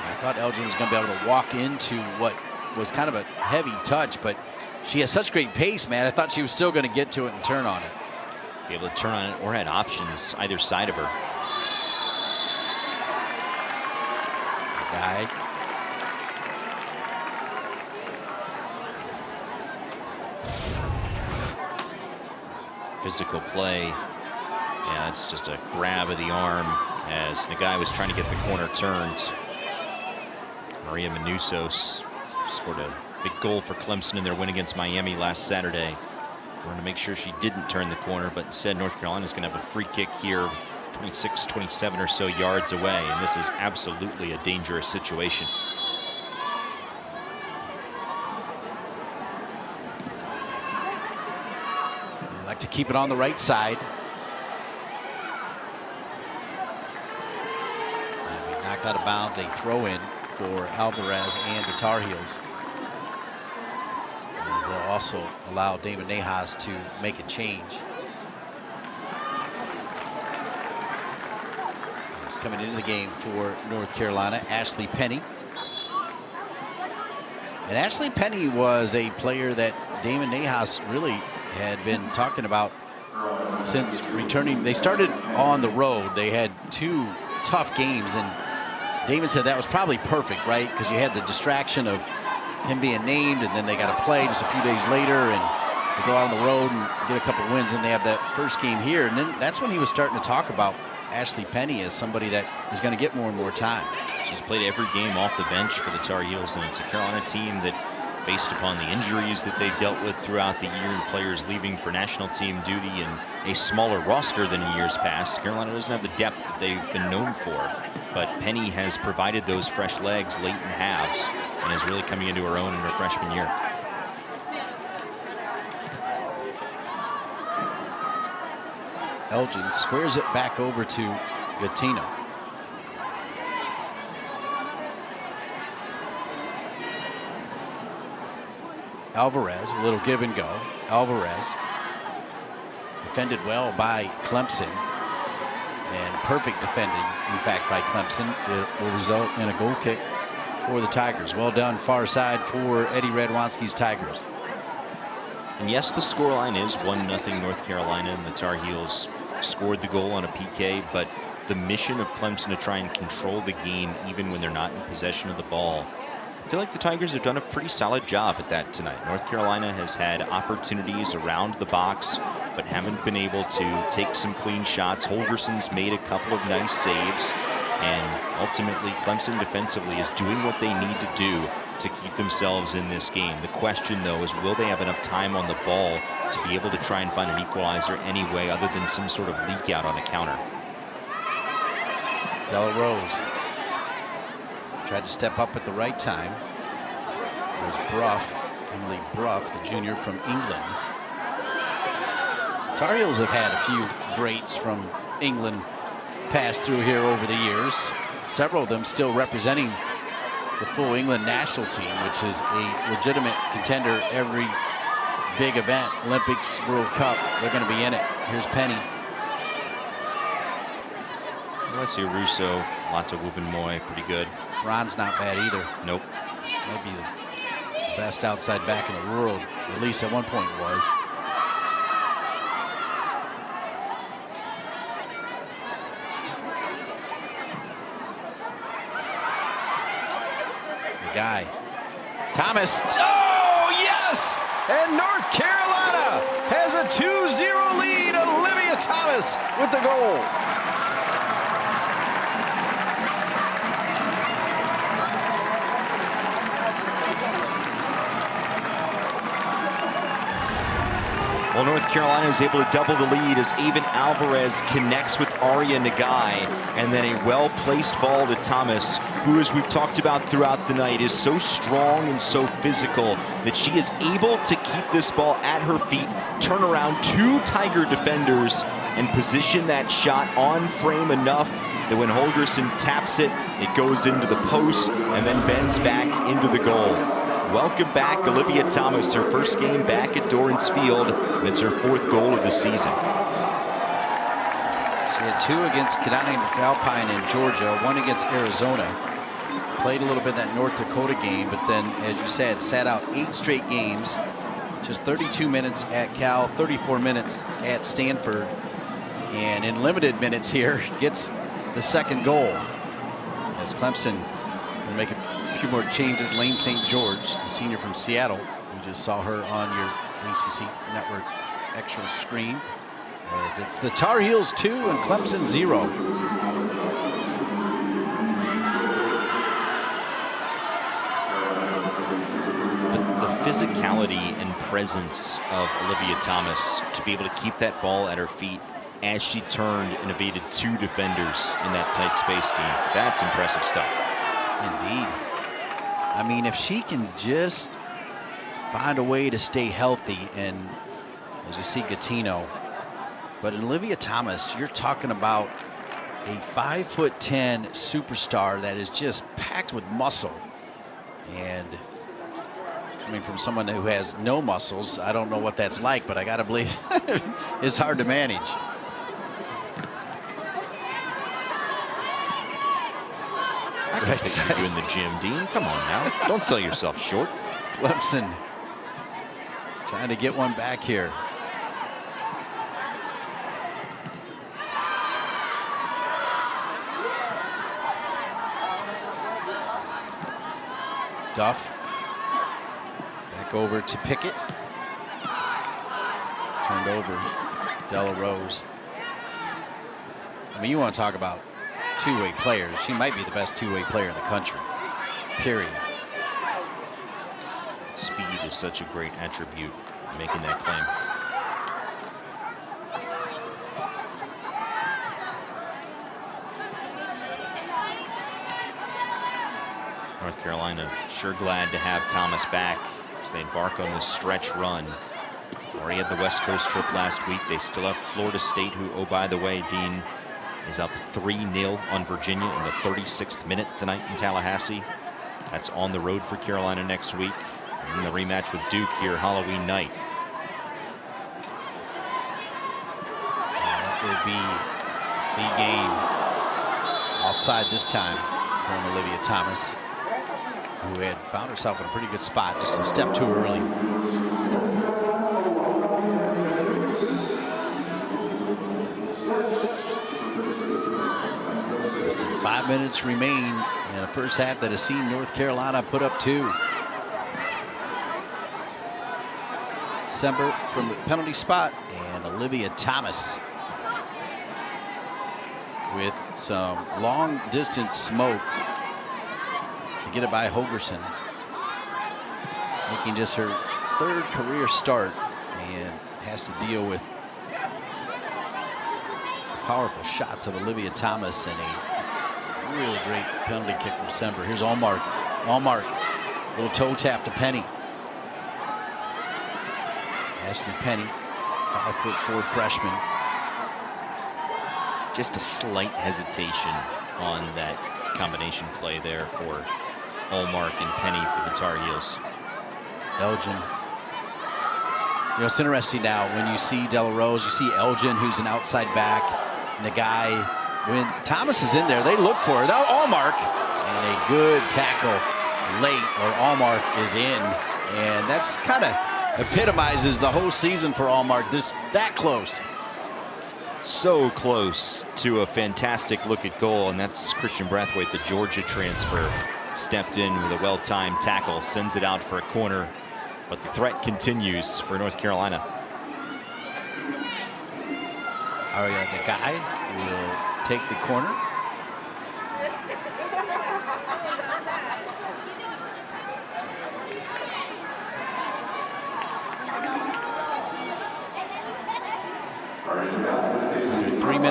I thought Elgin was going to be able to walk into what was kind of a heavy touch, but she has such great pace, man. I thought she was still going to get to it and turn on it. Be able to turn on it or had options either side of her. Guy. Physical play. Yeah, it's just a grab of the arm as Nagai was trying to get the corner turned. Maria Manusos scored a big goal for Clemson in their win against Miami last Saturday. Wanted to make sure she didn't turn the corner, but instead North Carolina is going to have a free kick here 26, 27 or so yards away, and this is absolutely a dangerous situation. They like to keep it on the right side. And we knocked out of bounds, a throw in for Alvarez and the Tar Heels. As they'll also allow Damon Nahas to make a change. He's coming into the game for North Carolina, Ashley Penny. And Ashley Penny was a player that Damon Nahas really had been talking about since returning. They started on the road. They had 2 tough games, and Damon said that was probably perfect, right? Because you had the distraction of him being named, and then they got to play just a few days later, and they go out on the road and get a couple wins, and they have that first game here. And then that's when he was starting to talk about Ashley Penny as somebody that is going to get more and more time. She's played every game off the bench for the Tar Heels, and it's a Carolina team that, based upon the injuries that they've dealt with throughout the year and players leaving for national team duty and a smaller roster than in years past, Carolina doesn't have the depth that they've been known for. But Penny has provided those fresh legs late in halves and is really coming into her own in her freshman year. Elgin squares it back over to Gattino. Alvarez, a little give and go. Alvarez defended well by Clemson, and perfect defending, in fact, by Clemson. It will result in a goal kick for the Tigers. Well done, far side for Eddie Radwanski's Tigers. And yes, the scoreline is 1-0 North Carolina, and the Tar Heels scored the goal on a PK, but the mission of Clemson to try and control the game even when they're not in possession of the ball, I feel like the Tigers have done a pretty solid job at that tonight. North Carolina has had opportunities around the box, but haven't been able to take some clean shots. Holgerson's made a couple of nice saves, and ultimately Clemson defensively is doing what they need to do to keep themselves in this game. The question, though, is will they have enough time on the ball to be able to try and find an equalizer anyway, other than some sort of leak out on a counter? Della Rose tried to step up at the right time. It was Bruff, Emily Bruff, the junior from England. Tar Heels have had a few greats from England pass through here over the years. Several of them still representing the full England national team, which is a legitimate contender every big event, Olympics, World Cup. They're going to be in it. Here's Penny. I see Russo, Lata Wubben-Moy, pretty good. Ron's not bad either. Nope. Might be the best outside back in the world, at least at one point was. The guy. Thomas. Oh, yes! And North Carolina has a 2-0 lead. Olivia Thomas with the goal. Well, North Carolina is able to double the lead as Avon Alvarez connects with Aria Nagai, and then a well-placed ball to Thomas, who, as we've talked about throughout the night, is so strong and so physical that she is able to keep this ball at her feet, turn around 2 Tiger defenders, and position that shot on frame enough that when Holgerson taps it, it goes into the post and then bends back into the goal. Welcome back, Olivia Thomas, her first game back at Dorrance Field, and it's her 4th goal of the season. She had 2 against Kidani McAlpine in Georgia, 1 against Arizona. Played a little bit in that North Dakota game, but then, as you said, sat out 8 straight games. Just 32 minutes at Cal, 34 minutes at Stanford. And in limited minutes here, gets the 2nd goal. As Clemson will make a few more changes. Lane St. George, the senior from Seattle. You just saw her on your ACC Network extra screen. As it's the Tar Heels 2 and Clemson 0. The physicality and presence of Olivia Thomas to be able to keep that ball at her feet as she turned and evaded 2 defenders in that tight space, team. That's impressive stuff. Indeed. I mean, if she can just find a way to stay healthy, and as you see Gattino, but in Olivia Thomas, you're talking about a 5'10" superstar that is just packed with muscle. And coming from someone who has no muscles, I don't know what that's like, but I gotta believe it's hard to manage. I can picture you in the gym, Dean. Come on now. Don't sell yourself short. Clemson trying to get one back here. Duff. Back over to Pickett. Turned over. Della Rose. I mean, you want to talk about two-way players. She might be the best two-way player in the country, period. Speed is such a great attribute, making that claim. North Carolina sure glad to have Thomas back as they embark on this stretch run. Already had the West Coast trip last week. They still have Florida State, who, oh, by the way, Dean, is up 3-0 on Virginia in the 36th minute tonight in Tallahassee. That's on the road for Carolina next week. And the rematch with Duke here Halloween night. That will be the game. Offside this time from Olivia Thomas, who had found herself in a pretty good spot, just a step too early. Less than 5 minutes remain in the first half that has seen North Carolina put up 2. Sember from the penalty spot, and Olivia Thomas with some long distance smoke to get it by Holgerson, making just her 3rd career start, and has to deal with powerful shots of Olivia Thomas and a really great penalty kick from Sember. Here's Allmark. Allmark, little toe tap to Penny. Ashley Penny, 5'4" freshman. Just a slight hesitation on that combination play there for Allmark and Penny for the Tar Heels. Elgin. You know, it's interesting now when you see Della Rose, you see Elgin, who's an outside back, and the guy, when Thomas is in there, they look for her. Now Allmark, and a good tackle late, or Allmark is in, and that's kind of epitomizes the whole season for Allmark. That close. So close to a fantastic look at goal, and that's Christian Brathwaite, the Georgia transfer, stepped in with a well-timed tackle, sends it out for a corner, but the threat continues for North Carolina. Aria Nagai will take the corner.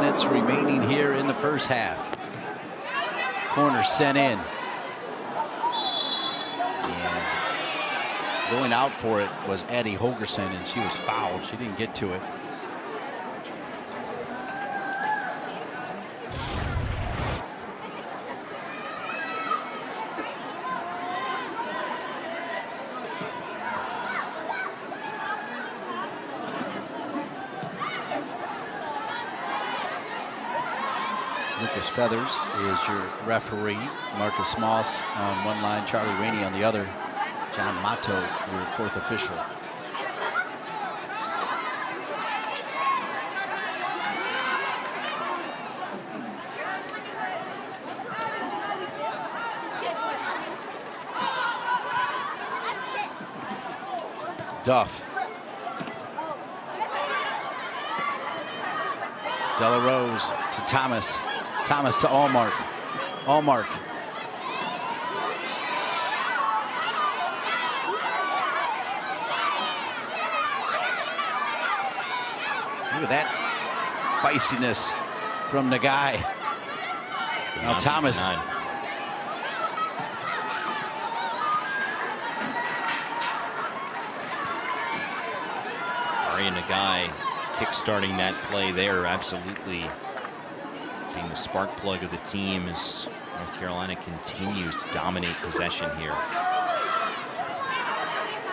minutes remaining here in the first half. Corner sent in. And going out for it was Addie Holgerson, and she was fouled. She didn't get to it. Lucas Feathers is your referee. Marcus Moss on one line, Charlie Rainey on the other. John Mato, your fourth official. Duff. Della Rose to Thomas. Thomas to Allmark. Allmark. Look at that feistiness from Nagai. Now Thomas. Aria Nagai kick-starting that play there, absolutely being the spark plug of the team as North Carolina continues to dominate possession here.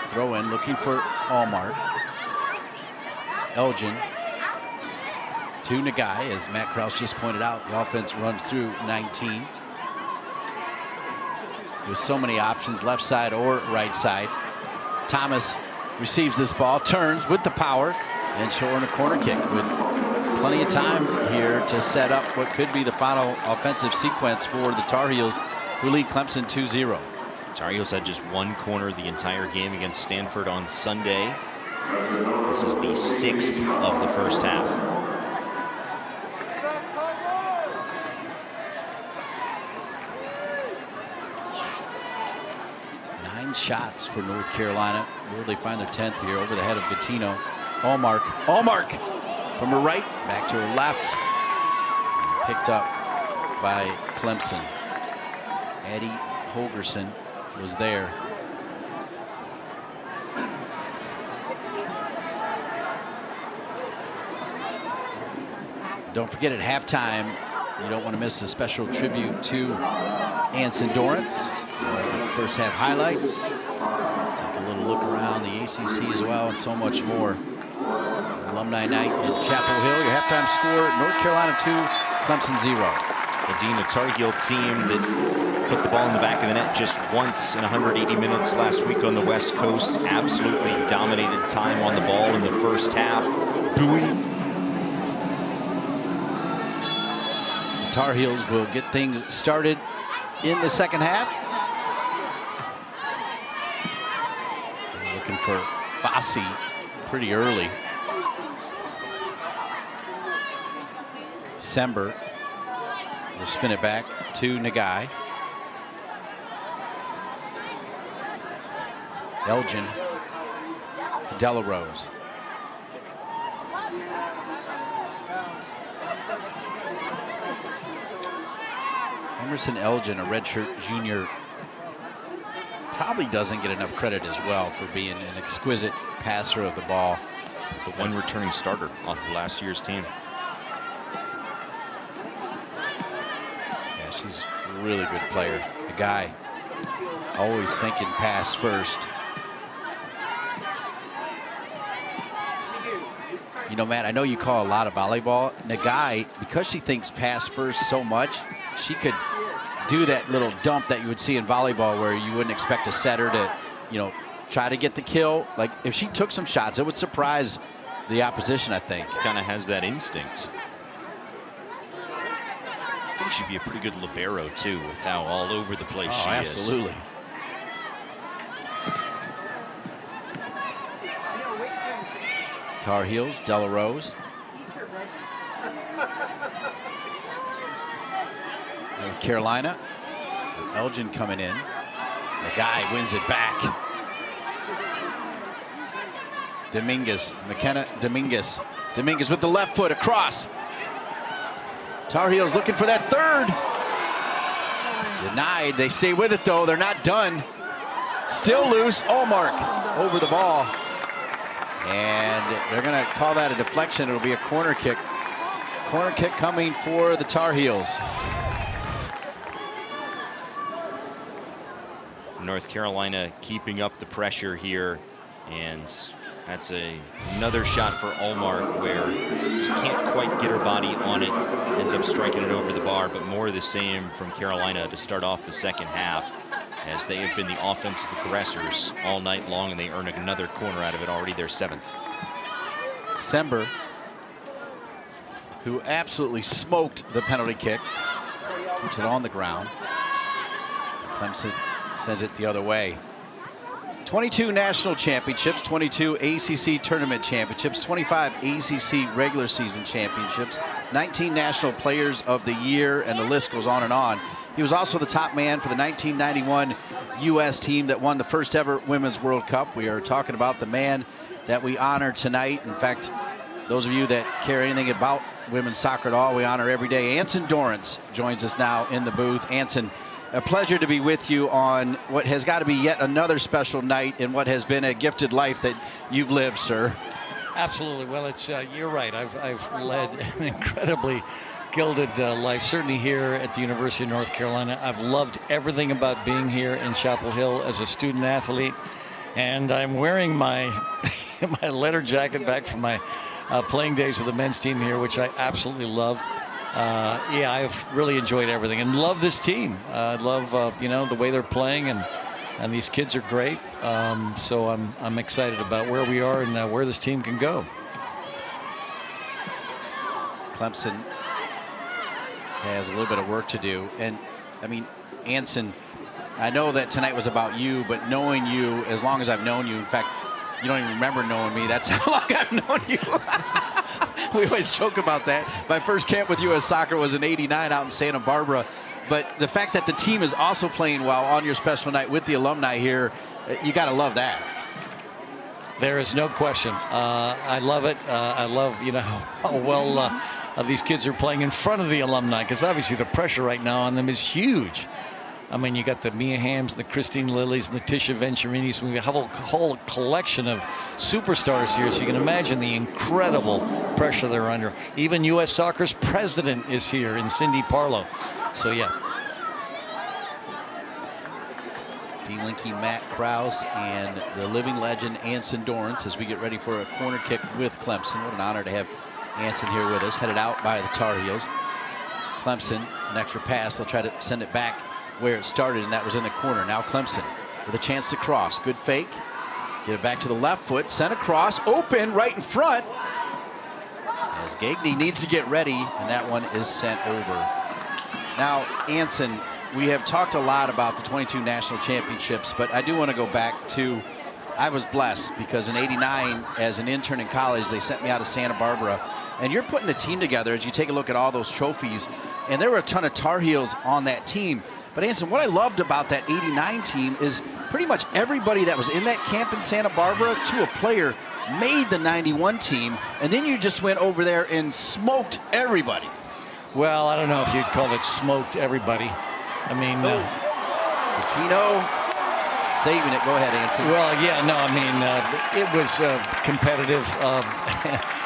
Throw in, looking for Allmark. Elgin to Nagai, as Matt Krause just pointed out. The offense runs through 19. With so many options, left side or right side. Thomas receives this ball, turns with the power, and she'll earn a corner kick with plenty of time here to set up what could be the final offensive sequence for the Tar Heels, who lead Clemson 2-0. Tar Heels had just one corner the entire game against Stanford on Sunday. This is the 6th of the first half. Nine shots for North Carolina. Will they find their 10th here over the head of Gattino? Allmark. Allmark from her right, back to her left. Picked up by Clemson. Addie Holgerson was there. Don't forget, at halftime, you don't want to miss a special tribute to Anson Dorrance. First half highlights. Take a little look around the ACC as well, and so much more. Alumni night in Chapel Hill. Your halftime score: North Carolina 2, Clemson 0. Indeed, a Tar Heel team that put the ball in the back of the net just once in 180 minutes last week on the West Coast. Absolutely dominated time on the ball in the first half. Bowie. The Tar Heels will get things started in the second half. Looking for Fossey pretty early. Sember will spin it back to Nagai. Elgin to Della Rose. Emerson Elgin, a redshirt junior, probably doesn't get enough credit as well for being an exquisite passer of the ball. The one returning starter off of last year's team. Yeah, she's a really good player. A guy always thinking pass first. You know, Matt, I know you call a lot of volleyball. Nagai, because she thinks pass first so much, she could do that little dump that you would see in volleyball where you wouldn't expect a setter to, you know, try to get the kill. Like, if she took some shots, it would surprise the opposition, I think. Kind of has that instinct. I think she'd be a pretty good libero, too, with how all over the place she is. Absolutely. Tar Heels, Della Rose. North Carolina. Elgin coming in. The guy wins it back. Dominguez, McKenna Dominguez. Dominguez with the left foot across. Tar Heels looking for that third. Denied. They stay with it, though. They're not done. Still loose. Allmark over the ball. And they're going to call that a deflection. It'll be a corner kick. Corner kick coming for the Tar Heels. North Carolina keeping up the pressure here, and that's another shot for Allmark where just can't quite get her body on it, ends up striking it over the bar. But more of the same from Carolina to start off the second half, as they have been the offensive aggressors all night long, and they earn another corner out of it, already their 7th. Sember, who absolutely smoked the penalty kick, keeps it on the ground. Clemson sends it the other way. 22 national championships, 22 ACC tournament championships, 25 ACC regular season championships, 19 national players of the year, and the list goes on and on. He was also the top man for the 1991 U.S. team that won the first ever Women's World Cup. We are talking about the man that we honor tonight. In fact, those of you that care anything about women's soccer at all, we honor every day. Anson Dorrance joins us now in the booth. Anson, a pleasure to be with you on what has got to be yet another special night in what has been a gifted life that you've lived, sir. Absolutely. Well, it's you're right. I've led an incredibly gilded life, certainly here at the University of North Carolina. I've loved everything about being here in Chapel Hill as a student athlete, and I'm wearing my my letter jacket back from my playing days with the men's team here, which I absolutely loved. Yeah, I've really enjoyed everything and love this team. I love the way they're playing, and these kids are great. So I'm excited about where we are and where this team can go. Clemson has a little bit of work to do, and I mean, Anson, I know that tonight was about you, but knowing you as long as I've known you, in fact, you don't even remember knowing me. That's how long I've known you. We always joke about that. My first camp with U.S. Soccer was in '89 out in Santa Barbara. But the fact that the team is also playing well on your special night with the alumni here, you got to love that. There is no question. I love it. I love, how well these kids are playing in front of the alumni, because obviously the pressure right now on them is huge. I mean, you got the Mia Hamms, the Christine Lillies, and the Tisha Venturinis. We have a whole collection of superstars here, so you can imagine the incredible pressure they're under. Even U.S. Soccer's president is here in Cindy Parlow. So, yeah. D-Linky, Matt Krause, and the living legend Anson Dorrance as we get ready for a corner kick with Clemson. What an honor to have Anson here with us, headed out by the Tar Heels. Clemson, an extra pass. They'll try to send it back where it started, and that was in the corner. Now Clemson with a chance to cross. Good fake. Get it back to the left foot. Sent across. Open right in front. As Gagney needs to get ready, and that one is sent over. Now, Anson, we have talked a lot about the 22 national championships, but I do want to go back to, I was blessed because in '89, as an intern in college, they sent me out to Santa Barbara. And you're putting the team together as you take a look at all those trophies. And there were a ton of Tar Heels on that team. But Anson, what I loved about that '89 team is pretty much everybody that was in that camp in Santa Barbara to a player made the '91 team. And then you just went over there and smoked everybody. Well, I don't know if you'd call it smoked everybody. I mean, Patino saving it. Go ahead, Anson. Well, yeah, no, I mean, it was competitive.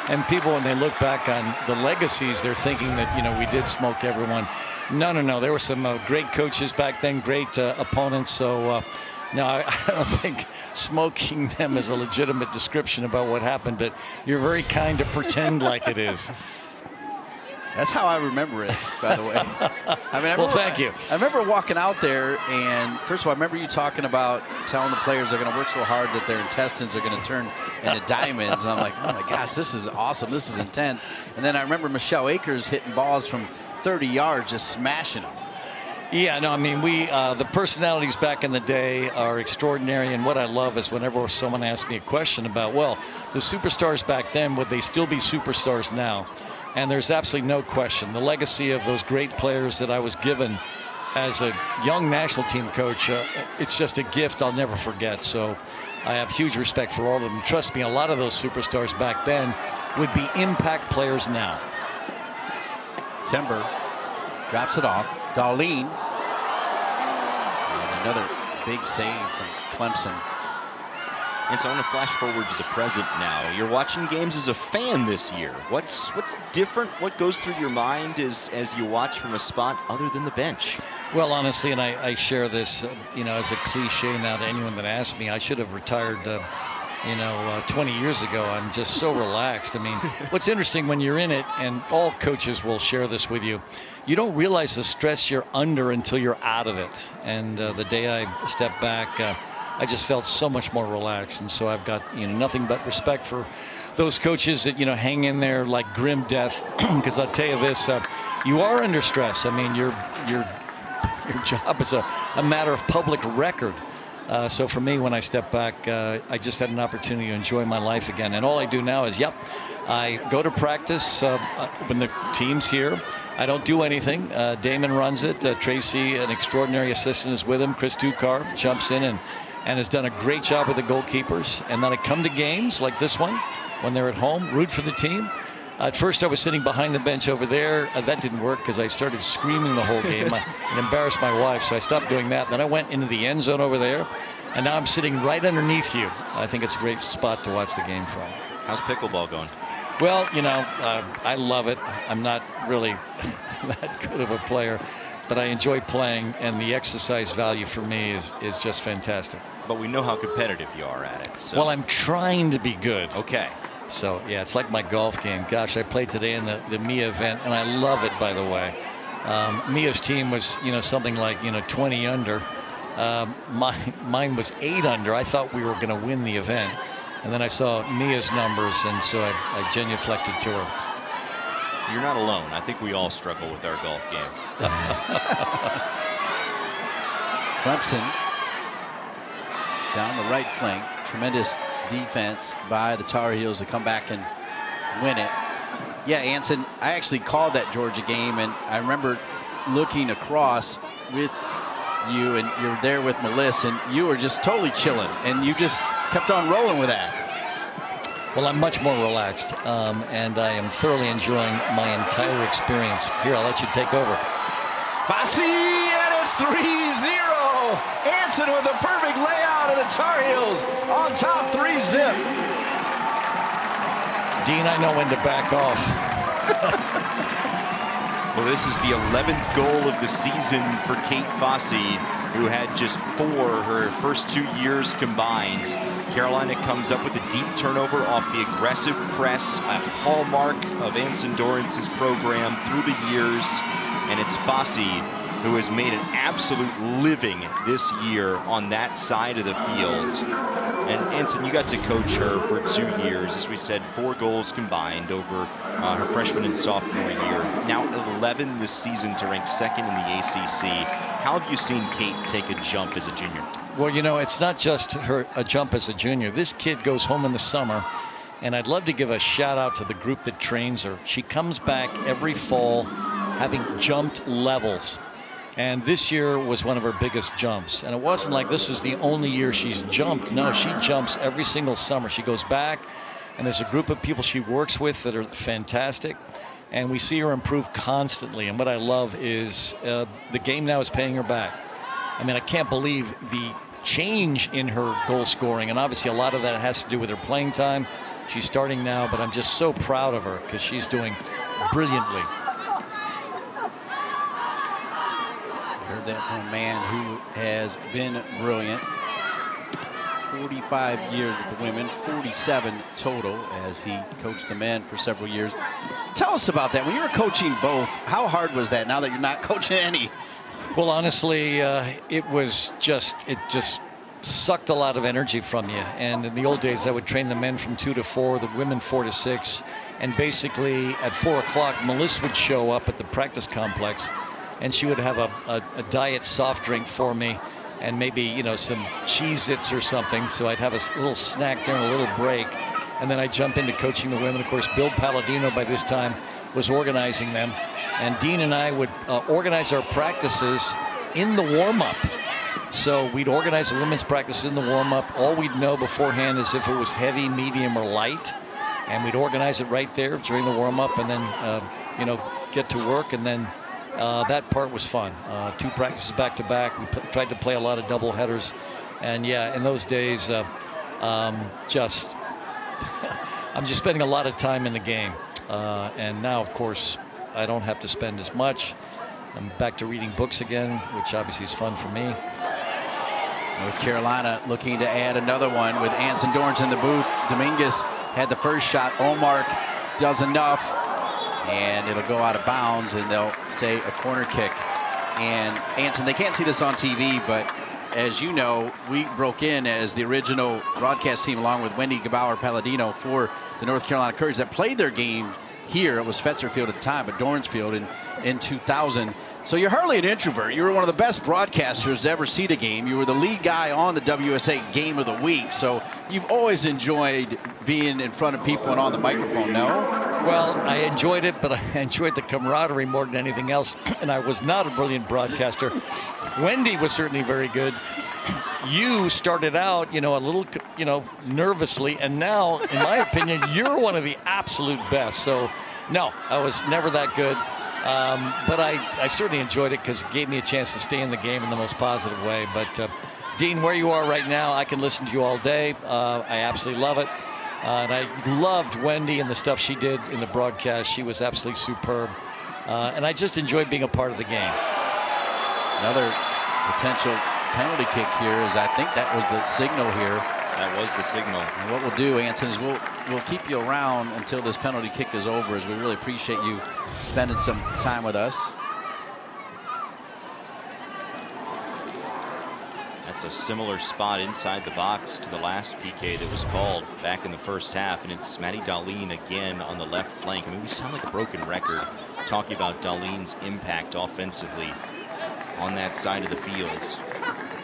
And people, when they look back on the legacies, they're thinking that, we did smoke everyone. No. There were some great coaches back then, great opponents. So, no, I don't think smoking them is a legitimate description about what happened. But you're very kind to pretend like it is. That's how I remember it, by the way. Well, thank you. I remember walking out there, and first of all, I remember you talking about telling the players they're going to work so hard that their intestines are going to turn into diamonds. And I'm like, oh my gosh, this is awesome. This is intense. And then I remember Michelle Akers hitting balls from 30 yards, just smashing them. Yeah, no, I mean, the personalities back in the day are extraordinary, and what I love is whenever someone asks me a question about, well, the superstars back then, would they still be superstars now? And there's absolutely no question. The legacy of those great players that I was given as a young national team coach, it's just a gift I'll never forget. So I have huge respect for all of them. Trust me, a lot of those superstars back then would be impact players now. December drops it off. Darlene. And another big save from Clemson. And so I want to flash forward to the present now. You're watching games as a fan this year. What's different? What goes through your mind as you watch from a spot other than the bench? Well, honestly, and I share this, as a cliche now to anyone that asks me, I should have retired, 20 years ago. I'm just so relaxed. I mean, what's interesting when you're in it, and all coaches will share this with you, you don't realize the stress you're under until you're out of it. And the day I stepped back, I just felt so much more relaxed. And so I've got, nothing but respect for those coaches that, hang in there like grim death. Because I'll tell you this, you are under stress. I mean, your job is a matter of public record. So for me, when I step back, I just had an opportunity to enjoy my life again. And all I do now is, I go to practice when the team's here. I don't do anything. Damon runs it. Tracy, an extraordinary assistant, is with him. Chris Dukar jumps in and has done a great job with the goalkeepers. And then I come to games like this one, when they're at home, root for the team. At first, I was sitting behind the bench over there. That didn't work because I started screaming the whole game. It embarrassed my wife, so I stopped doing that. Then I went into the end zone over there, and now I'm sitting right underneath you. I think it's a great spot to watch the game from. How's pickleball going? Well, I love it. I'm not really that good of a player, but I enjoy playing, and the exercise value for me is just fantastic. But we know how competitive you are at it. So. Well, I'm trying to be good. Okay. So, yeah, it's like my golf game. Gosh, I played today in the Mia event, and I love it, by the way. Mia's team was, something like, 20 under. Mine was 8 under. I thought we were going to win the event. And then I saw Mia's numbers, and so I genuflected to her. You're not alone. I think we all struggle with our golf game. Clemson down the right flank. Tremendous defense by the Tar Heels to come back and win it. Yeah, Anson, I actually called that Georgia game, and I remember looking across with you, and you're there with Melissa, and you were just totally chilling, and you just kept on rolling with that. Well, I'm much more relaxed, and I am thoroughly enjoying my entire experience. Here, I'll let you take over. Fassi, and it's 3-0. Anson with a perfect layout of the Tar Heels on top, 3-zip. Dean, I know when to back off. Well, this is the 11th goal of the season for Kate Fassi, who had just 4 her first 2 years combined. Carolina comes up with a deep turnover off the aggressive press, a hallmark of Anson Dorrance's program through the years. And it's Fassi who has made an absolute living this year on that side of the field. And Anson, you got to coach her for 2 years. As we said, 4 goals combined over her freshman and sophomore year. Now 11 this season to rank 2nd in the ACC. How have you seen Kate take a jump as a junior? Well, it's not just a jump as a junior. This kid goes home in the summer, and I'd love to give a shout out to the group that trains her. She comes back every fall having jumped levels. And this year was one of her biggest jumps. And it wasn't like this was the only year she's jumped. No, she jumps every single summer. She goes back, and there's a group of people she works with that are fantastic. And we see her improve constantly. And what I love is the game now is paying her back. I mean, I can't believe the change in her goal scoring. And obviously a lot of that has to do with her playing time. She's starting now, but I'm just so proud of her because she's doing brilliantly. Heard that from a man who has been brilliant. 45 years with the women, 47 total as he coached the men for several years. Tell us about that. When you were coaching both, how hard was that now that you're not coaching any? Well, honestly, it just sucked a lot of energy from you. And in the old days, I would train the men from 2 to 4, the women 4 to 6. And basically at 4 o'clock, Melissa would show up at the practice complex, and she would have a diet soft drink for me and maybe, some Cheez-Its or something. So I'd have a little snack during a little break. And then I'd jump into coaching the women. Of course, Bill Palladino by this time was organizing them. And Dean and I would organize our practices in the warm-up. So we'd organize the women's practice in the warm-up. All we'd know beforehand is if it was heavy, medium, or light. And we'd organize it right there during the warm-up. And then get to work, and then that part was fun. 2 practices back to back. We tried to play a lot of double headers, and yeah, in those days, I'm just spending a lot of time in the game, and now, of course, I don't have to spend as much. I'm back to reading books again, which obviously is fun for me. North Carolina looking to add another one with Anson Dorrance in the booth. Dominguez had the first shot. Olmark does enough, and it'll go out of bounds, and they'll say a corner kick. And Anson, they can't see this on TV, but as you know, we broke in as the original broadcast team along with Wendy Gebauer-Palladino for the North Carolina Courage that played their game here. It was Fetzer Field at the time, but Dorrance Field in 2000. So you're hardly an introvert. You were one of the best broadcasters to ever see the game. You were the lead guy on the WSA Game of the Week. So you've always enjoyed being in front of people and on the microphone, no? Well, I enjoyed it, but I enjoyed the camaraderie more than anything else. And I was not a brilliant broadcaster. Wendy was certainly very good. You started out, a little, nervously. And now, in my opinion, you're one of the absolute best. So, no, I was never that good. But I certainly enjoyed it because it gave me a chance to stay in the game in the most positive way. But, Dean, where you are right now, I can listen to you all day. I absolutely love it. And I loved Wendy and the stuff she did in the broadcast. She was absolutely superb. And I just enjoyed being a part of the game. Another potential penalty kick here is, I think that was the signal here. That was the signal. And what we'll do, Anson, is we'll keep you around until this penalty kick is over, as we really appreciate you spending some time with us. That's a similar spot inside the box to the last PK that was called back in the first half, and it's Maddie Darlene again on the left flank. I mean, we sound like a broken record talking about Darlene's impact offensively on that side of the field.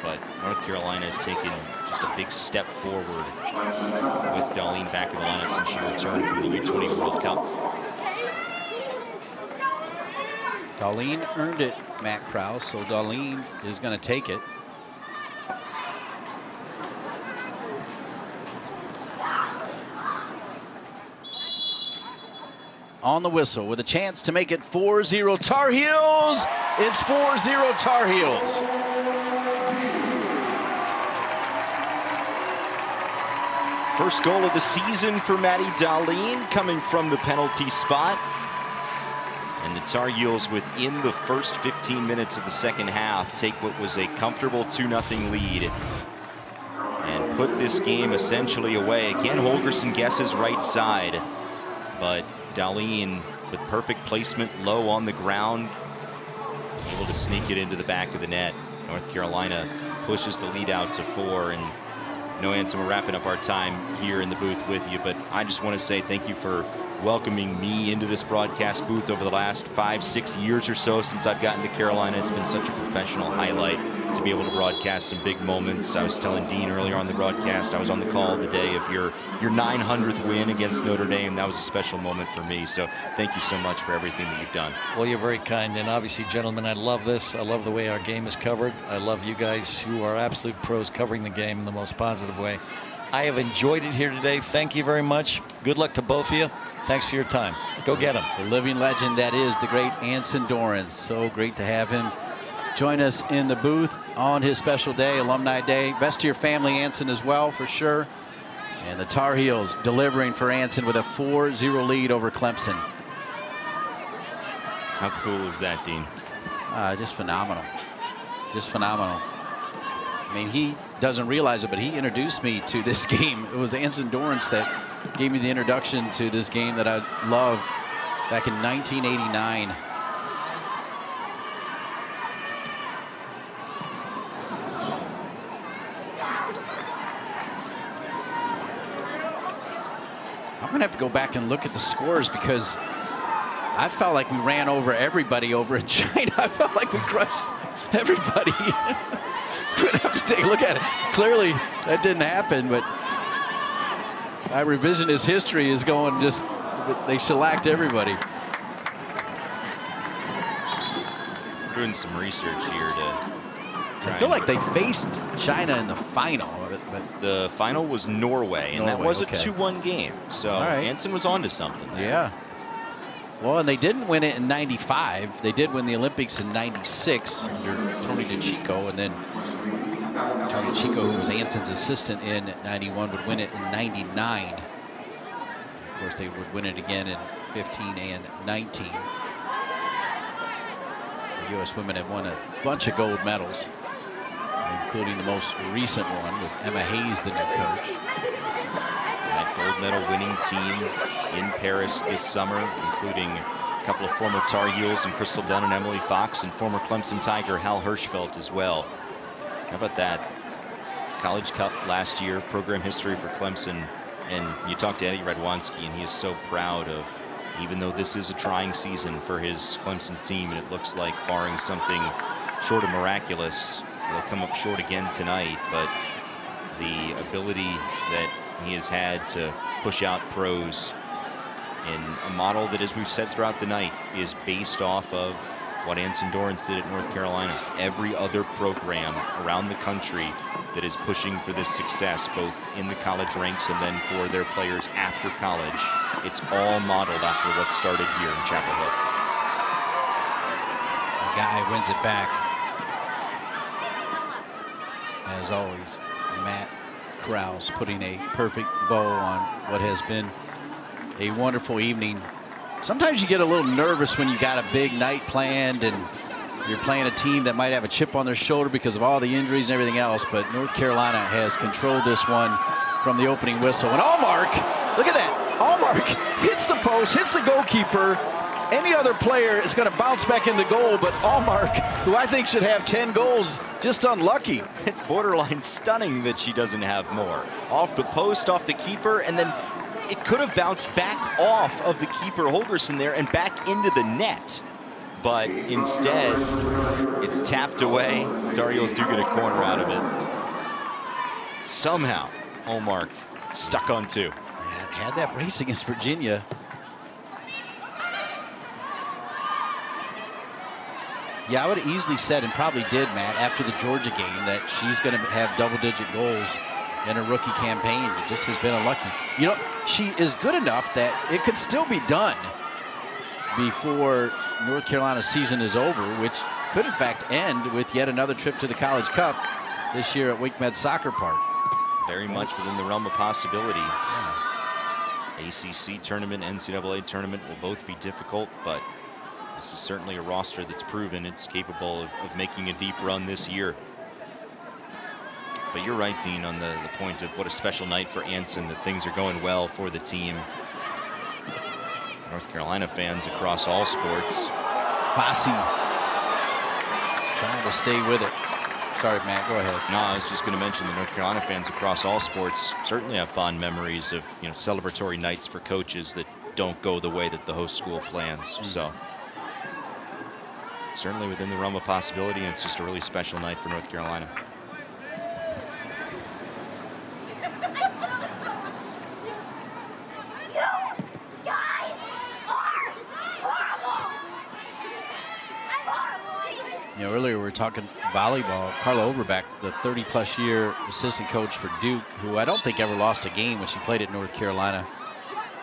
But North Carolina has taken just a big step forward with Darlene back in the lineup since she returned from the U20 World Cup. Darlene earned it, Matt Krause, so Darlene is going to take it. On the whistle with a chance to make it 4-0 Tar Heels. It's 4-0 Tar Heels. First goal of the season for Maddie Darlene coming from the penalty spot. And the Tar Heels, within the first 15 minutes of the second half, take what was a comfortable 2-0 lead and put this game essentially away. Again, Holgerson guesses right side, but Darlene, with perfect placement low on the ground, able to sneak it into the back of the net. North Carolina pushes the lead out to 4. And no, Anson, we're wrapping up our time here in the booth with you, but I just want to say thank you for welcoming me into this broadcast booth over the last 5-6 years or so since I've gotten to Carolina. It's been such a professional highlight to be able to broadcast some big moments. I was telling Dean earlier on the broadcast, I was on the call the day of your 900th win against Notre Dame. That was a special moment for me. So thank you so much for everything that you've done. Well, you're very kind. And obviously, gentlemen, I love this. I love the way our game is covered. I love you guys who are absolute pros covering the game in the most positive way. I have enjoyed it here today. Thank you very much. Good luck to both of you. Thanks for your time. Go get him. The living legend that is the great Anson Dorrance. So great to have him join us in the booth on his special day, Alumni Day. Best to your family, Anson, as well, for sure. And the Tar Heels delivering for Anson with a 4-0 lead over Clemson. How cool is that, Dean? Just phenomenal. Just phenomenal. I mean, he doesn't realize it, but he introduced me to this game. It was Anson Dorrance that gave me the introduction to this game that I love back in 1989. I'm going to have to go back and look at the scores because I felt like we ran over everybody over in China. I felt like we crushed everybody. We're going to have to take a look at it. Clearly, that didn't happen, but my revisionist history is going just, they shellacked everybody. Doing some research here to I feel like they faced China in the final. But the final was Norway, and that was a 2-1 game. So right. Anson was on to something. Yeah. Well, and they didn't win it in 95. They did win the Olympics in 96 under Tony DiCicco, and then Tony DiCicco, who was Anson's assistant in 91, would win it in 99. Of course, they would win it again in 15 and 19. The U.S. women have won a bunch of gold medals, including the most recent one with Emma Hayes, the new coach. That gold medal winning team in Paris this summer, including a couple of former Tar Heels and Crystal Dunn and Emily Fox, and former Clemson Tiger Hal Hirschfeld as well. How about that? College Cup last year, program history for Clemson. And you talk to Eddie Radwanski, and he is so proud of, even though this is a trying season for his Clemson team, and it looks like, barring something short of miraculous, they'll come up short again tonight, but the ability that he has had to push out pros in a model that, as we've said throughout the night, is based off of what Anson Dorrance did at North Carolina. Every other program around the country that is pushing for this success, both in the college ranks and then for their players after college, it's all modeled after what started here in Chapel Hill. The guy wins it back. As always, Matt Krause putting a perfect bow on what has been a wonderful evening. Sometimes you get a little nervous when you got a big night planned and you're playing a team that might have a chip on their shoulder because of all the injuries and everything else, but North Carolina has controlled this one from the opening whistle. And Allmark, look at that. Allmark hits the post, hits the goalkeeper. Any other player is going to bounce back in the goal, but Allmark, who I think should have 10 goals, just unlucky. It's borderline stunning that she doesn't have more. Off the post, off the keeper, and then it could have bounced back off of the keeper Holgerson there and back into the net. But instead, it's tapped away. Tar Heels do get a corner out of it. Somehow, Allmark stuck on two. Had that race against Virginia. Yeah, I would have easily said, and probably did, Matt, after the Georgia game, that she's going to have double-digit goals in her rookie campaign. It just has been unlucky. You know, she is good enough that it could still be done before North Carolina's season is over, which could, in fact, end with yet another trip to the College Cup this year at WakeMed Soccer Park. Very much within the realm of possibility. Yeah. ACC tournament, NCAA tournament will both be difficult, but this is certainly a roster that's proven it's capable of making a deep run this year. But you're right, Dean, on the point of what a special night for Anson, that things are going well for the team. North Carolina fans across all sports. Fossey trying to stay with it. Sorry, Matt, go ahead. No, I was just going to mention the North Carolina fans across all sports certainly have fond memories of, you know, celebratory nights for coaches that don't go the way that the host school plans. So certainly within the realm of possibility, and it's just a really special night for North Carolina. You know, earlier we were talking volleyball. Carla Overbeck, the 30-plus year assistant coach for Duke, who I don't think ever lost a game when she played at North Carolina.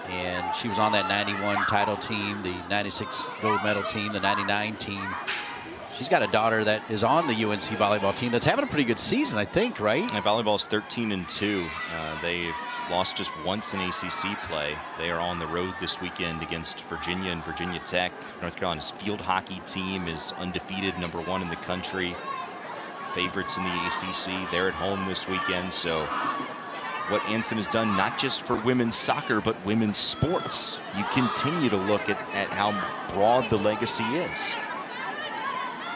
And she was on that 91 title team, the 96 gold medal team, the 99 team. She's got a daughter that is on the UNC volleyball team that's having a pretty good season, I think, right? And volleyball's 13-2. They lost just once in ACC play. They are on the road this weekend against Virginia and Virginia Tech. North Carolina's field hockey team is undefeated, #1 in the country. Favorites in the ACC. They're at home this weekend. So what Anson has done, not just for women's soccer, but women's sports. You continue to look at how broad the legacy is.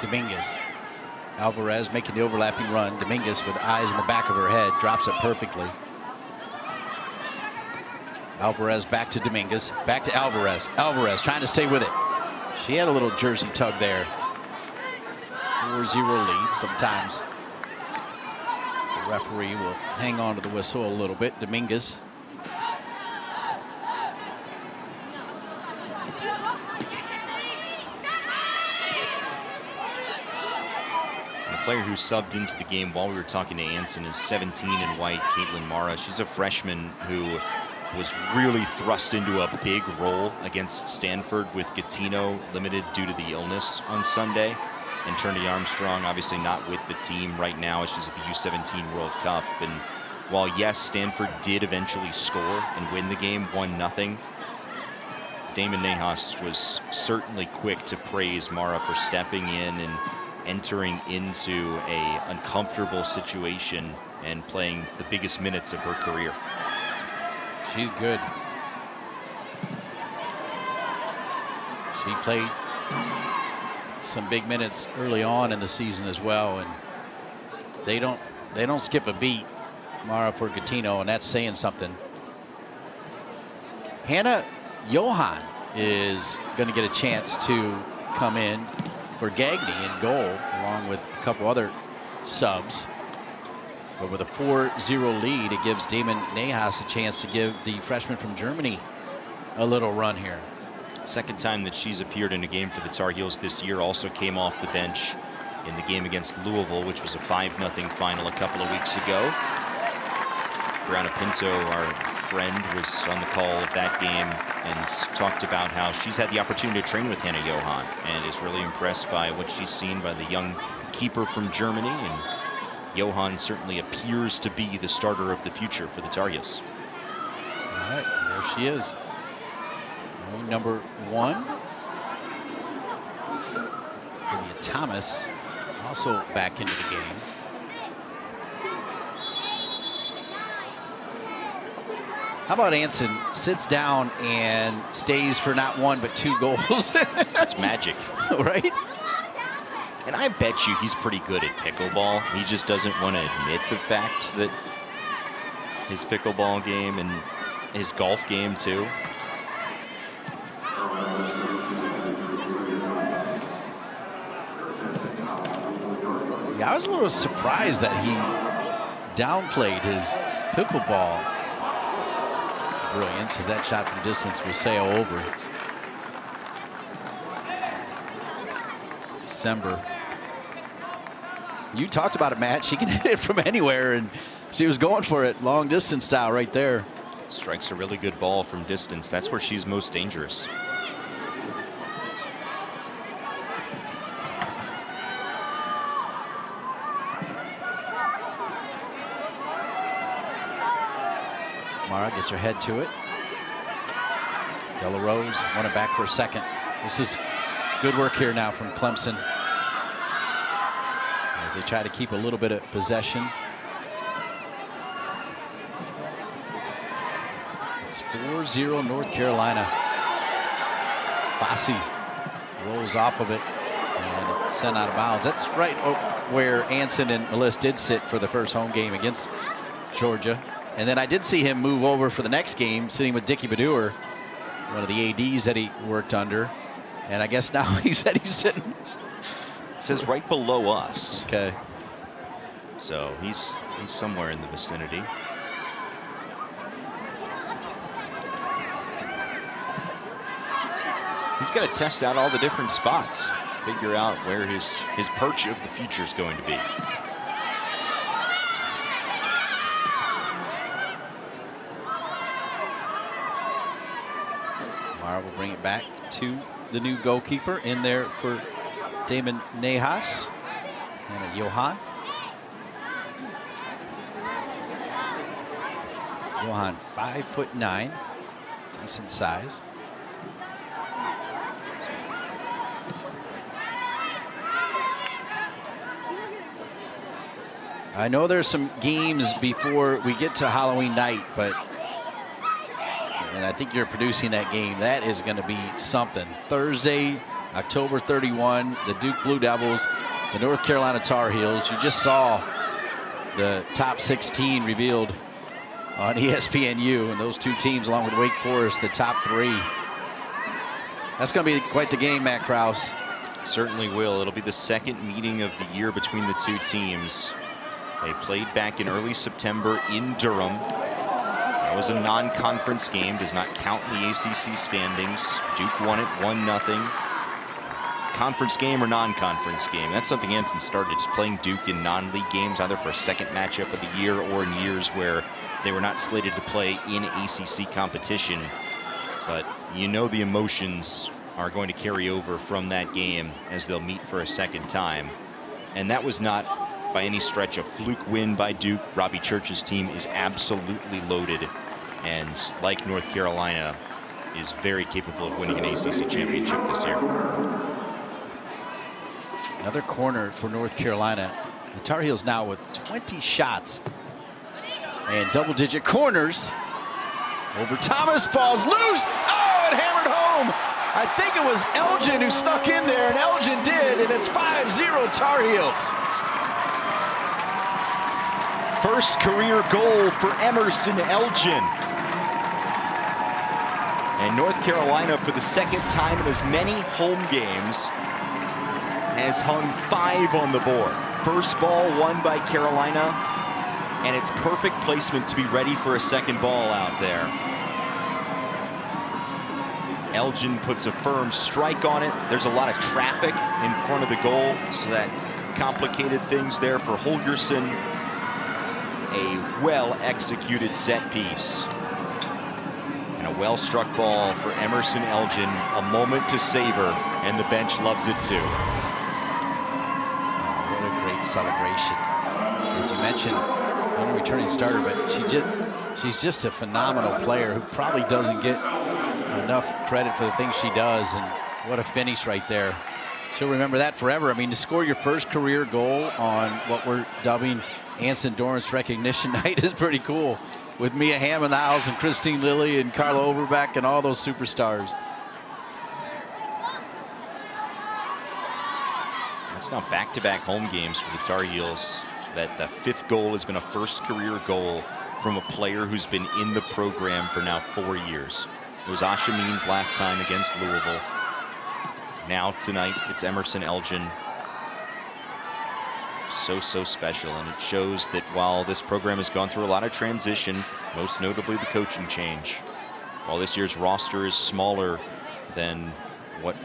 Dominguez. Alvarez making the overlapping run. Dominguez with eyes in the back of her head, drops it perfectly. Alvarez back to Dominguez, back to Alvarez. Alvarez trying to stay with it. She had a little jersey tug there. 4-0 lead. Sometimes the referee will hang on to the whistle a little bit. Dominguez. The player who subbed into the game while we were talking to Anson is 17 in white, Caitlin Mara. She's a freshman who was really thrust into a big role against Stanford with Gattino limited due to the illness on Sunday. And Trinity Armstrong obviously not with the team right now as she's at the U17 World Cup. And while, yes, Stanford did eventually score and win the game 1-0, Damon Nahas was certainly quick to praise Mara for stepping in and entering into a uncomfortable situation and playing the biggest minutes of her career. She's good. She played some big minutes early on in the season as well, and they don't skip a beat, Mara Forgatino, and that's saying something. Hannah Johan is going to get a chance to come in for Gagny in goal, along with a couple other subs. But with a 4-0 lead, it gives Damon Nahas a chance to give the freshman from Germany a little run here. Second time that she's appeared in a game for the Tar Heels this year. Also came off the bench in the game against Louisville, which was a 5-0 final a couple of weeks ago. Brianna Pinto, our friend, was on the call of that game and talked about how she's had the opportunity to train with Hannah Johan and is really impressed by what she's seen by the young keeper from Germany. And Johan certainly appears to be the starter of the future for the Tar Heels. All right, there she is. Number 1. Olivia Thomas also back into the game. How about Anson sits down and stays for not 1 but 2 goals? That's magic. Right? And I bet you he's pretty good at pickleball. He just doesn't want to admit the fact that his pickleball game and his golf game too. Yeah, I was a little surprised that he downplayed his pickleball brilliance, as that shot from distance will sail over. Sember. You talked about it, Matt. She can hit it from anywhere, and she was going for it long distance style right there. Strikes a really good ball from distance. That's where she's most dangerous. Mara gets her head to it. Della Rose won it back for a second. This is good work here now from Clemson as they try to keep a little bit of possession. It's 4-0 North Carolina. Fossey rolls off of it and it's sent out of bounds. That's right where Anson and Melissa did sit for the first home game against Georgia. And then I did see him move over for the next game, sitting with Dickie Baddour, one of the ADs that he worked under. And I guess now he said he's sitting. It says right below us. Okay. So he's somewhere in the vicinity. He's got to test out all the different spots, figure out where his perch of the future is going to be. Mara will bring it back to the new goalkeeper in there for Damon Nahas and Johan. Johan, 5'9", decent size. I know there's some games before we get to Halloween night, and I think you're producing that game. That is going to be something. Thursday, October 31, the Duke Blue Devils, the North Carolina Tar Heels. You just saw the top 16 revealed on ESPNU, and those two teams, along with Wake Forest, the top 3. That's going to be quite the game, Matt Krause. Certainly will. It'll be the second meeting of the year between the two teams. They played back in early September in Durham. That was a non-conference game, does not count in the ACC standings. Duke won it 1-0. Conference game or non-conference game? That's something Anson started, just playing Duke in non-league games, either for a second matchup of the year or in years where They were not slated to play in ACC competition, but you know the emotions are going to carry over from that game as they'll meet for a second time. And that was not by any stretch a fluke win by Duke. Robbie Church's team is absolutely loaded, and like North Carolina, is very capable of winning an ACC championship this year. Another corner for North Carolina. The Tar Heels now with 20 shots and double-digit corners. Over Thomas, falls loose. Oh, it hammered home. I think it was Elgin who snuck in there, and Elgin did, and it's 5-0 Tar Heels. First career goal for Emerson Elgin. And North Carolina, for the second time in as many home games, has hung 5 on the board. First ball won by Carolina, and it's perfect placement to be ready for a second ball out there. Elgin puts a firm strike on it. There's a lot of traffic in front of the goal, so that complicated things there for Holgerson. A well-executed set piece. And a well-struck ball for Emerson Elgin. A moment to savor, and the bench loves it too. What a great celebration. As you mentioned, not a returning starter, but she's just a phenomenal player who probably doesn't get enough credit for the things she does, and what a finish right there. She'll remember that forever. I mean, to score your first career goal on what we're dubbing Anson Dorrance Recognition Night is pretty cool, with Mia Hamm in the house and Christine Lilly and Carla Overbeck and all those superstars. It's now back-to-back home games for the Tar Heels. That the 5th goal has been a first career goal from a player who's been in the program for now 4 years. It was Asha Means last time against Louisville. Now tonight, it's Emerson Elgin. So special, and it shows that while this program has gone through a lot of transition, most notably the coaching change, while this year's roster is smaller than what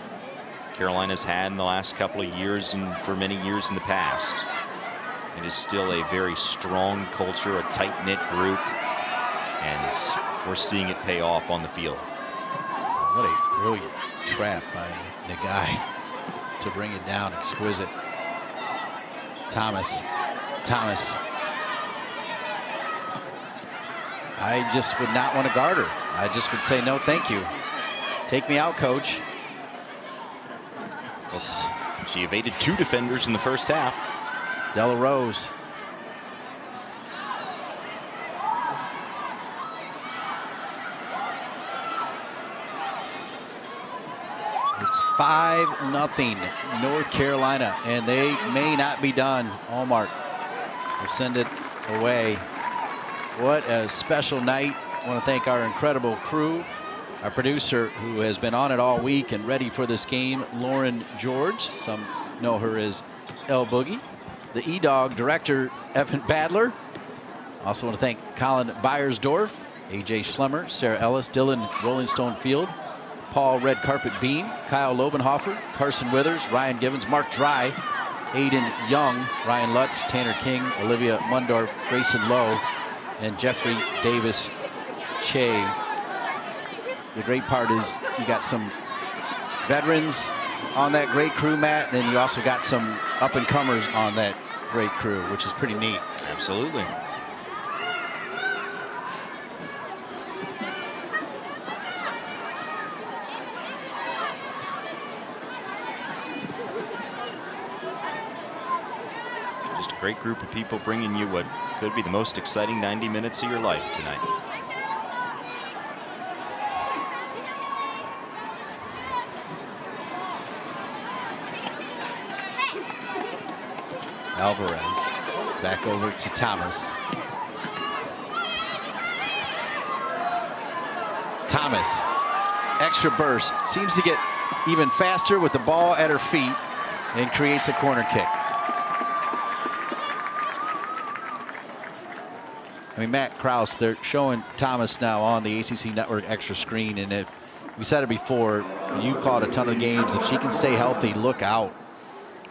Carolina's had in the last couple of years and for many years in the past, it is still a very strong culture, a tight-knit group, and we're seeing it pay off on the field. What a brilliant trap by Nagai to bring it down. Exquisite. Thomas. I just would not want to guard her. I just would say, no, thank you. Take me out, coach. She evaded 2 defenders in the first half. Della Rose. It's 5-0 North Carolina, and they may not be done. Allmark will send it away. What a special night. I want to thank our incredible crew, our producer who has been on it all week and ready for this game, Lauren George. Some know her as El Boogie. The E-Dog director, Evan Badler. Also want to thank Colin Beiersdorf, AJ Schlemmer, Sarah Ellis, Dylan Rolling Stone Field, Paul Red Carpet Beam, Kyle Lobenhofer, Carson Withers, Ryan Givens, Mark Dry, Aiden Young, Ryan Lutz, Tanner King, Olivia Mundorf, Grayson Lowe, and Jeffrey Davis Che. The great part is you got some veterans on that great crew, Matt, then you also got some up-and-comers on that great crew, which is pretty neat. Absolutely. Just a great group of people bringing you what could be the most exciting 90 minutes of your life tonight. Alvarez back over to Thomas. Thomas, extra burst, seems to get even faster with the ball at her feet and creates a corner kick. I mean, Matt Krause, they're showing Thomas now on the ACC Network extra screen, and if we said it before, you caught a ton of games. If she can stay healthy, look out.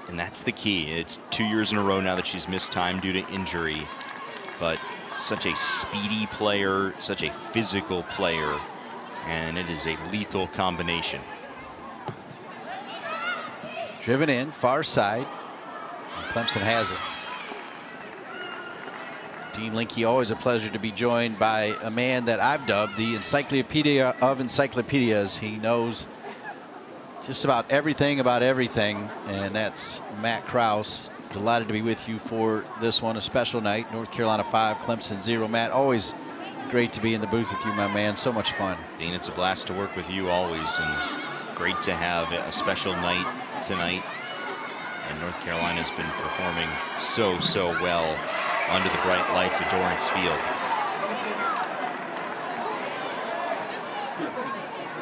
And that's the key. It's 2 years in a row now that she's missed time due to injury. But such a speedy player, such a physical player, and it is a lethal combination. Driven in, far side. And Clemson has it. Dean Linke, always a pleasure to be joined by a man that I've dubbed the encyclopedia of encyclopedias. He knows just about everything, and that's Matt Krause. Delighted to be with you for this one, a special night. North Carolina 5, Clemson 0. Matt, always great to be in the booth with you, my man. So much fun. Dean, it's a blast to work with you always, and great to have a special night tonight. And North Carolina's been performing so well under the bright lights of Dorrance Field.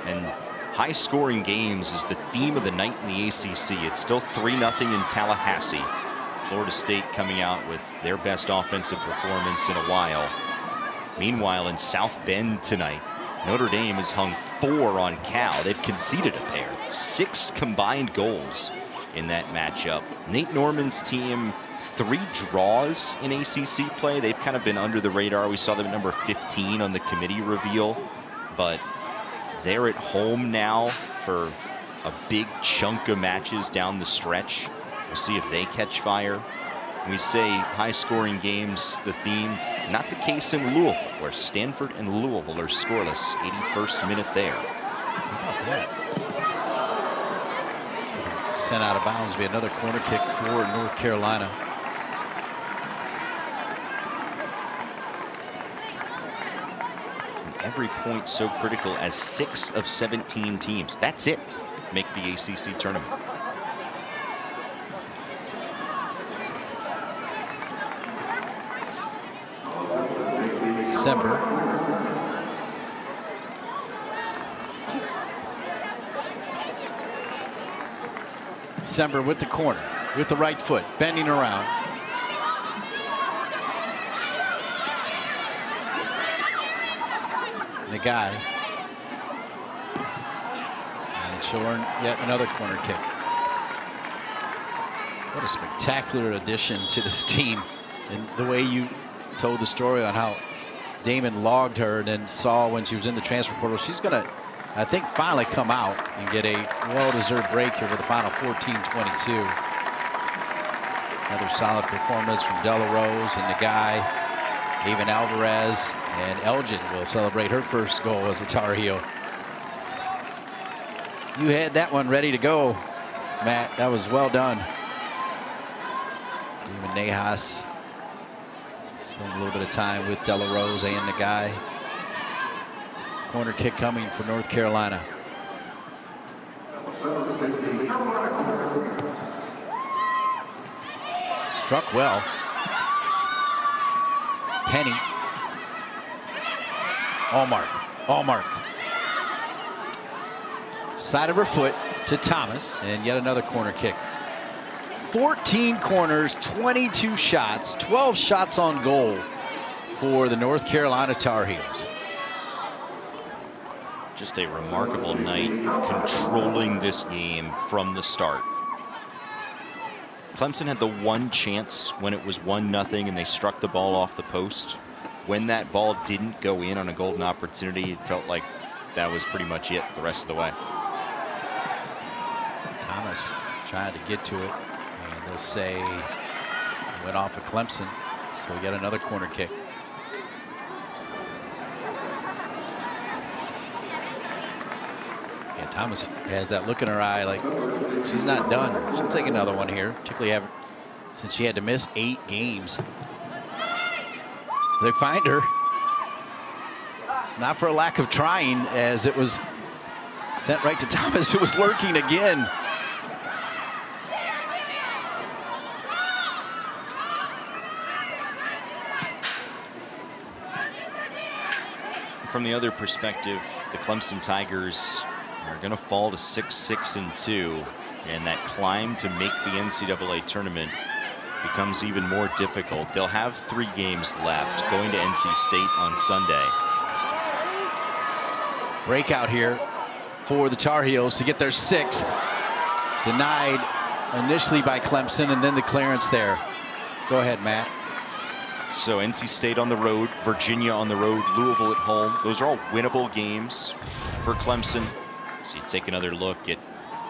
And high-scoring games is the theme of the night in the ACC. It's still 3-0 in Tallahassee. Florida State coming out with their best offensive performance in a while. Meanwhile, in South Bend tonight, Notre Dame has hung 4 on Cal. They've conceded a pair. 6 combined goals in that matchup. Nate Norman's team, 3 draws in ACC play. They've kind of been under the radar. We saw them at number 15 on the committee reveal, but they're at home now for a big chunk of matches down the stretch. We'll see if they catch fire. We say high-scoring games, the theme. Not the case in Louisville, where Stanford and Louisville are scoreless. 81st minute there. How about that? So sent out of bounds, be another corner kick for North Carolina. And every point so critical as 6 of 17 teams. That's it. Make the ACC tournament. December. December with the corner, with the right foot, bending around. The guy. And Shorn, yet another corner kick. What a spectacular addition to this team. And the way you told the story on how Damon logged her and then saw when she was in the transfer portal, she's going to, I think, finally come out and get a well-deserved break here for the final 14-22. Another solid performance from Delarose and the guy, Avon Alvarez, and Elgin will celebrate her first goal as a Tar Heel. You had that one ready to go, Matt. That was well done. Even Nahas spent a little bit of time with Delarose and the guy. Corner kick coming for North Carolina. Struck well. Penny. Allmark. Side of her foot to Thomas, and yet another corner kick. 14 corners, 22 shots, 12 shots on goal for the North Carolina Tar Heels. Just a remarkable night, controlling this game from the start. Clemson had the one chance when it was 1-0 and they struck the ball off the post. When that ball didn't go in on a golden opportunity, it felt like that was pretty much it the rest of the way. Thomas trying to get to it, and they'll say it went off of Clemson, so we got another corner kick. Yeah, Thomas has that look in her eye like she's not done. She'll take another one here, particularly since she had to miss 8 games. They find her. Not for a lack of trying, as it was sent right to Thomas, who was lurking again. From the other perspective, the Clemson Tigers are going to fall to 6-6-2, and that climb to make the NCAA tournament becomes even more difficult. They'll have 3 games left, going to NC State on Sunday. Breakout here for the Tar Heels to get their 6th. Denied initially by Clemson, and then the clearance there. Go ahead, Matt. So NC State on the road, Virginia on the road, Louisville at home. Those are all winnable games for Clemson. So you take another look at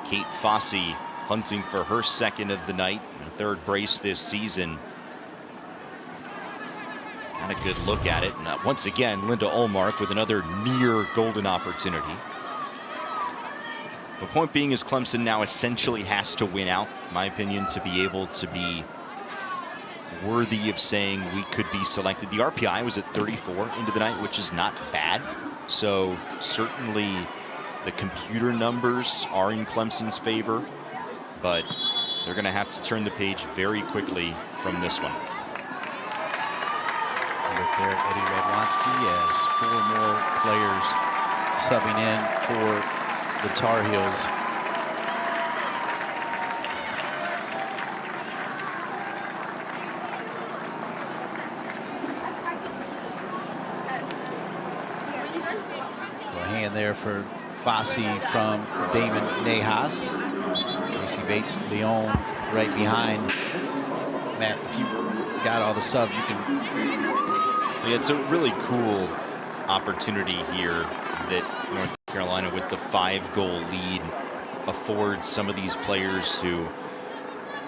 Kate Fossey hunting for her second of the night, and third brace this season. Got a good look at it. And once again, Linda Olmark with another near golden opportunity. The point being is Clemson now essentially has to win out, in my opinion, to be able to be worthy of saying we could be selected. The RPI was at 34 into the night, which is not bad. So certainly the computer numbers are in Clemson's favor, but they're going to have to turn the page very quickly from this one. Look there at Eddie Radwanski as 4 more players subbing in for the Tar Heels. So a hand there for Fossey from Damon Nahas. Casey Bates Leon right behind. Matt, if you got all the subs, you can. Yeah, it's a really cool opportunity here that North Carolina, with the 5-goal lead, affords some of these players who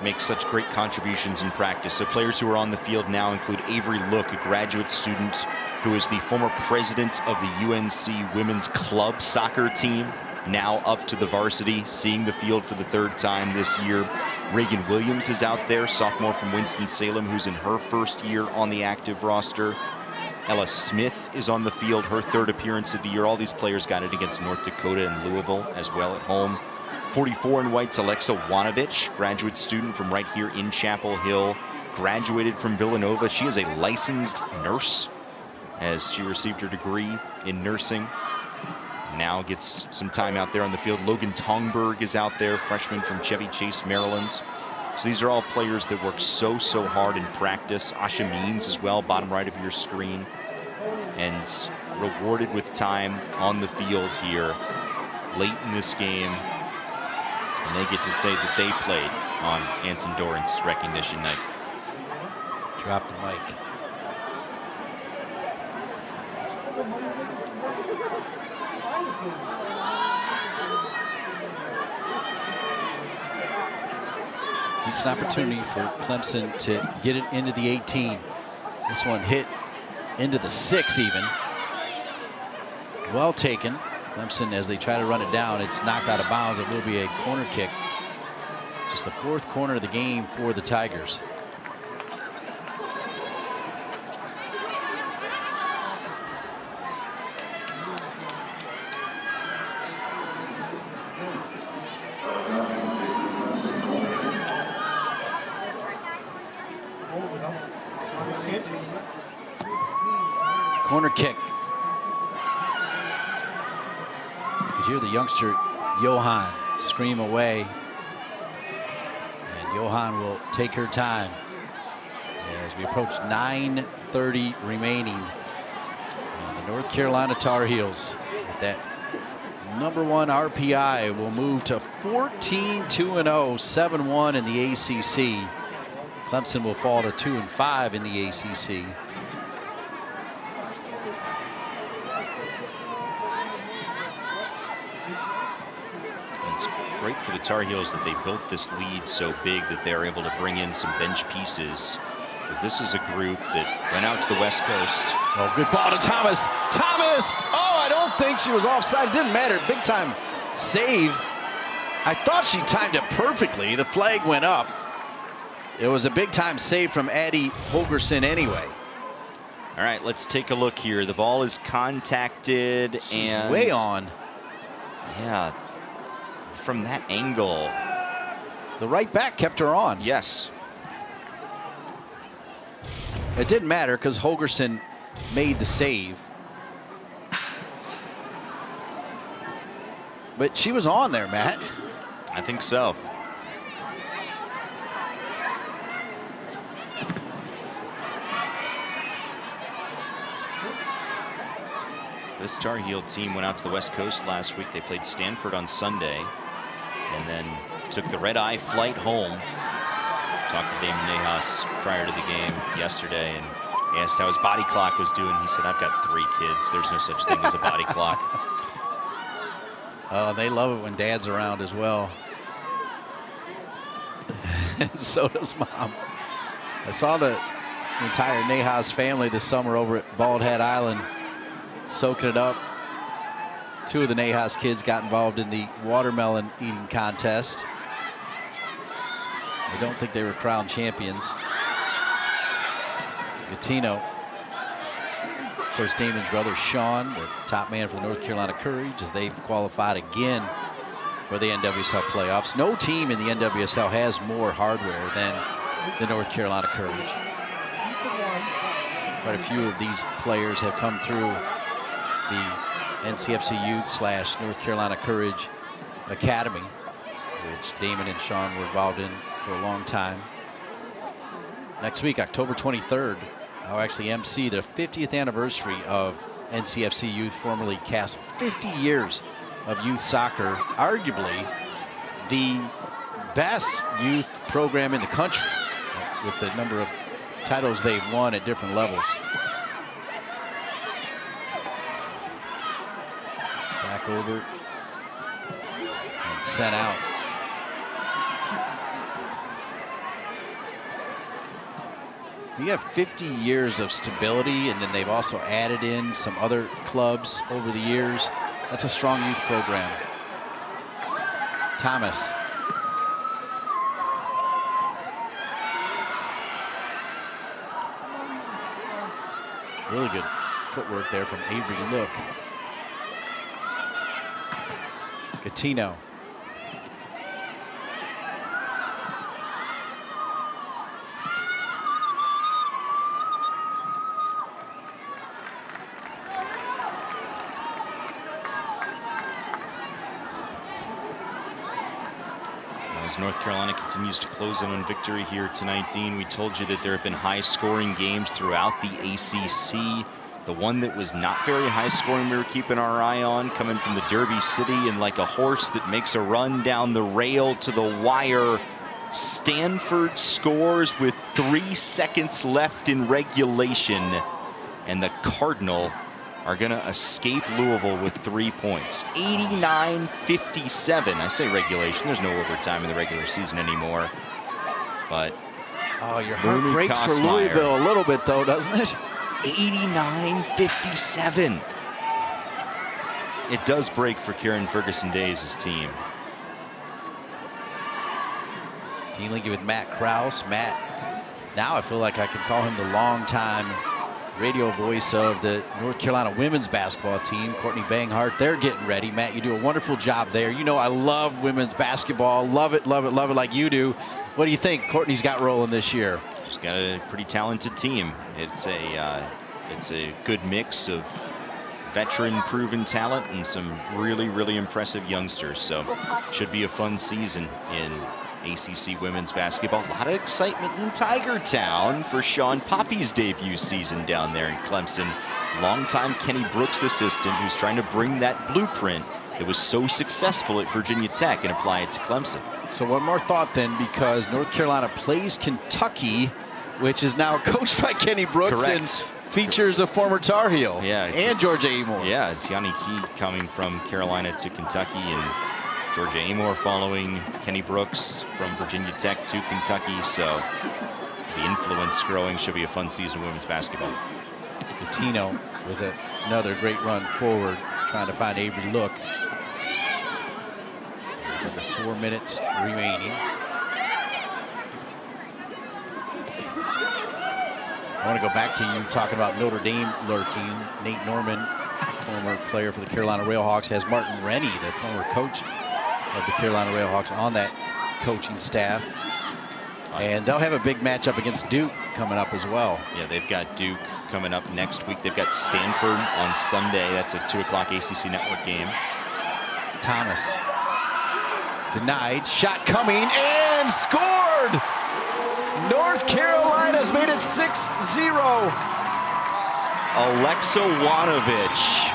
make such great contributions in practice. So players who are on the field now include Avery Look, a graduate student who is the former president of the UNC women's club soccer team, now up to the varsity, seeing the field for the 3rd time this year. Reagan Williams is out there, sophomore from Winston-Salem, who's in her 1st year on the active roster. Ella Smith is on the field, her 3rd appearance of the year. All these players got it against North Dakota and Louisville as well at home. 44 in white's Alexa Wanovich, graduate student from right here in Chapel Hill, graduated from Villanova. She is a licensed nurse as she received her degree in nursing. Now gets some time out there on the field. Logan Tongberg is out there, freshman from Chevy Chase, Maryland. So these are all players that work so hard in practice. Asha Means as well, bottom right of your screen. And rewarded with time on the field here late in this game. And they get to say that they played on Anson Dorrance recognition night. Drop the mic. It's an opportunity for Clemson to get it into the 18. This one hit into the 6 even. Well taken. Clemson, as they try to run it down, it's knocked out of bounds. It will be a corner kick. Just the 4th corner of the game for the Tigers. Corner kick. You could hear the youngster Johan scream away. And Johan will take her time as we approach 9:30 remaining. And the North Carolina Tar Heels, with that #1 RPI, will move to 14-2-0, 7-1 in the ACC. Clemson will fall to 2-5 in the ACC. Great for the Tar Heels that they built this lead so big that they're able to bring in some bench pieces, because this is a group that went out to the West Coast. Oh, good ball to Thomas. Thomas! Oh, I don't think she was offside. It didn't matter. Big time save. I thought she timed it perfectly. The flag went up. It was a big time save from Addie Holgerson anyway. All right, let's take a look here. The ball is contacted. She's and way on. Yeah. From that angle. The right back kept her on. Yes. It didn't matter because Holgerson made the save. But she was on there, Matt. I think so. This Tar Heel team went out to the West Coast last week. They played Stanford on Sunday and then took the red-eye flight home. Talked to Damon Nahas prior to the game yesterday, and Asked how his body clock was doing. He said, I've got 3 kids. There's no such thing as a body clock. They love it when Dad's around as well. So does Mom. I saw the entire Nahas family this summer over at Bald Head Island soaking it up. 2 of the Nahas kids got involved in the watermelon eating contest. I don't think they were crowned champions. Gattino, of course, Damon's brother Sean, the top man for the North Carolina Courage, as they've qualified again for the NWSL playoffs. No team in the NWSL has more hardware than the North Carolina Courage. Quite a few of these players have come through the NCFC Youth / North Carolina Courage Academy, which Damon and Sean were involved in for a long time. Next week, October 23rd, I'll actually MC the 50th anniversary of NCFC Youth, formerly Castle. 50 years of youth soccer, arguably the best youth program in the country with the number of titles they've won at different levels. Back over and sent out. We have 50 years of stability, and then they've also added in some other clubs over the years. That's a strong youth program. Thomas. Really good footwork there from Avery Look. Gattino. As North Carolina continues to close in on victory here tonight, Dean, we told you that there have been high-scoring games throughout the ACC. The one that was not very high-scoring we were keeping our eye on, coming from the Derby City, and like a horse that makes a run down the rail to the wire, Stanford scores with 3 seconds left in regulation, and the Cardinal are going to escape Louisville with 3 points. 89-57. I say regulation. There's no overtime in the regular season anymore. But oh, your heart breaks for Louisville a little bit, though, doesn't it? 89-57. It does break for Karen Ferguson-Days' team. Team linking with Matt Krause. Matt, now I feel like I can call him the longtime radio voice of the North Carolina women's basketball team. Courtney Banghart, they're getting ready. Matt, you do a wonderful job there. You know I love women's basketball. Love it, love it, love it like you do. What do you think Courtney's got rolling this year? She's got a pretty talented team. It's a good mix of veteran proven talent and some really, really impressive youngsters. So should be a fun season in ACC women's basketball. A lot of excitement in Tiger Town for Sean Poppy's debut season down there in Clemson. Longtime Kenny Brooks assistant who's trying to bring that blueprint that was so successful at Virginia Tech and apply it to Clemson. So one more thought then, because North Carolina plays Kentucky, which is now coached by Kenny Brooks. Correct. And features a former Tar Heel. Yeah, and Georgia Amore. Yeah, Tiani Key coming from Carolina to Kentucky, and Georgia Amore following Kenny Brooks from Virginia Tech to Kentucky. So the influence growing. Should be a fun season of women's basketball. Gattino with another great run forward, trying to find Avery Look. There's under 4 minutes remaining. I want to go back to you talking about Notre Dame lurking. Nate Norman, former player for the Carolina Railhawks, has Martin Rennie, the former coach of the Carolina Railhawks, on that coaching staff. And they'll have a big matchup against Duke coming up as well. Yeah, they've got Duke coming up next week. They've got Stanford on Sunday. That's a 2 o'clock ACC Network game. Thomas denied, shot coming and scored. North Carolina's made it 6-0. Alexa Wanovich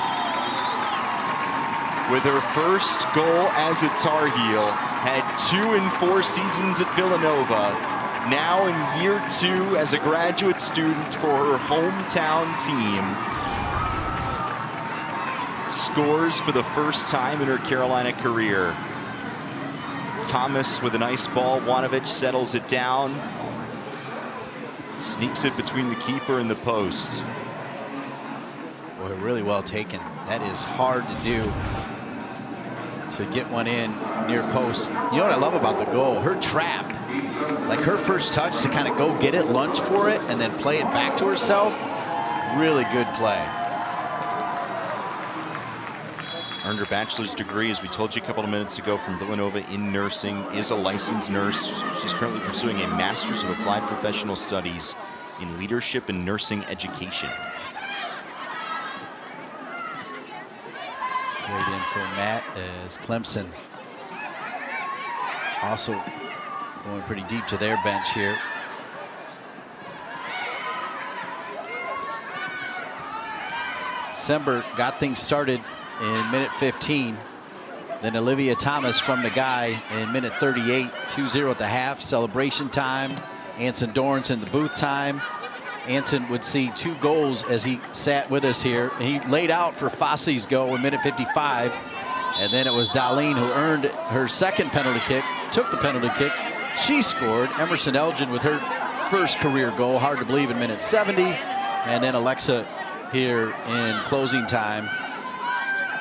with her first goal as a Tar Heel, had 2 in 4 seasons at Villanova. now in year 2 as a graduate student for her hometown team. Scores for the first time in her Carolina career. Thomas with a nice ball. Wanovich settles it down. Sneaks it between the keeper and the post. Boy, really well taken. That is hard to do, to get one in near post. You know what I love about the goal? Her trap, like her first touch to kind of go get it, lunge for it, and then play it back to herself. Really good play. Earned her bachelor's degree, as we told you a couple of minutes ago, from Villanova in nursing, is a licensed nurse. She's currently pursuing a master's of applied professional studies in leadership and nursing education. Great in for Matt as Clemson also going pretty deep to their bench here. Sember got things started in minute 15. Then Olivia Thomas from the guy in minute 38, 2-0 at the half. Celebration time. Anson Dorrance in the booth time. Anson would see 2 goals as he sat with us here. He laid out for Fosse's goal in minute 55. And then it was Darlene who earned her second penalty kick, took the penalty kick. She scored. Emerson Elgin with her first career goal, hard to believe, in minute 70. And then Alexa here in closing time.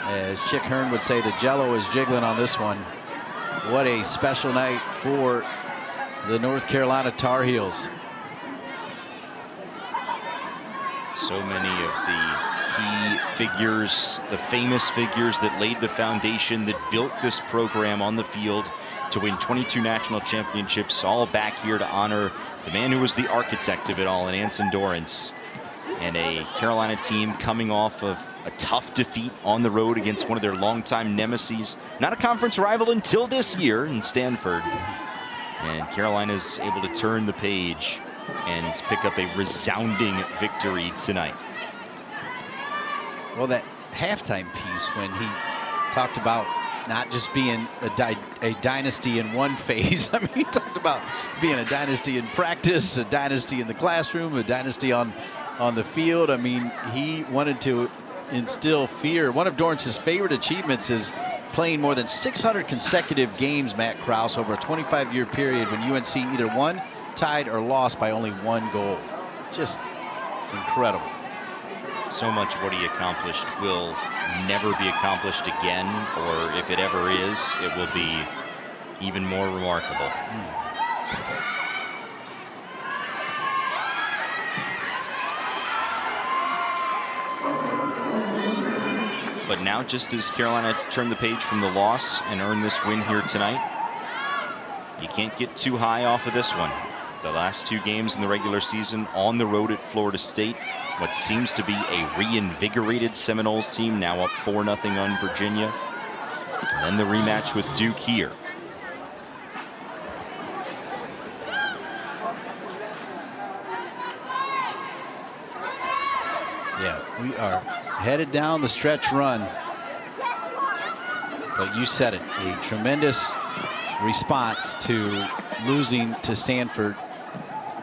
As Chick Hearn would say, the jello is jiggling on this one. What a special night for the North Carolina Tar Heels. So many of the key figures, the famous figures that laid the foundation, that built this program on the field to win 22 national championships, all back here to honor the man who was the architect of it all, in Anson Dorrance. And a Carolina team coming off of a tough defeat on the road against one of their longtime nemesis. Not a conference rival until this year in Stanford. And Carolina's able to turn the page and pick up a resounding victory tonight. Well, that halftime piece when he talked about not just being a dynasty in one phase. I mean, he talked about being a dynasty in practice, a dynasty in the classroom, a dynasty on the field. I mean, he wanted to instill fear. One of Dorrance's favorite achievements is playing more than 600 consecutive games, Matt Krause, over a 25-year period when UNC either won, tied, or lost by only 1 goal. Just incredible. So much of what he accomplished will never be accomplished again, or if it ever is, it will be even more remarkable. But now, just as Carolina turned the page from the loss and earned this win here tonight, you can't get too high off of this one. The last 2 games in the regular season on the road at Florida State. What seems to be a reinvigorated Seminoles team, now up 4-0 on Virginia. And then the rematch with Duke here. Yeah, we are headed down the stretch run. But you said it, a tremendous response to losing to Stanford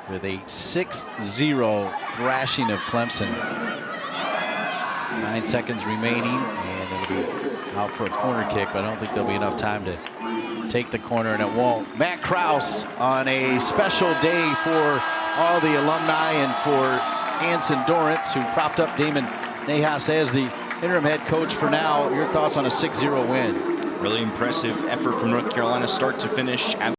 with a 6-0 thrashing of Clemson. 9 seconds remaining, and it'll be out for a corner kick, but I don't think there'll be enough time to take the corner, and it won't. Matt Krause on a special day for all the alumni and for Anson Dorrance, who propped up Damon Nahas as the interim head coach for now. Your thoughts on a 6-0 win? Really impressive effort from North Carolina, start to finish.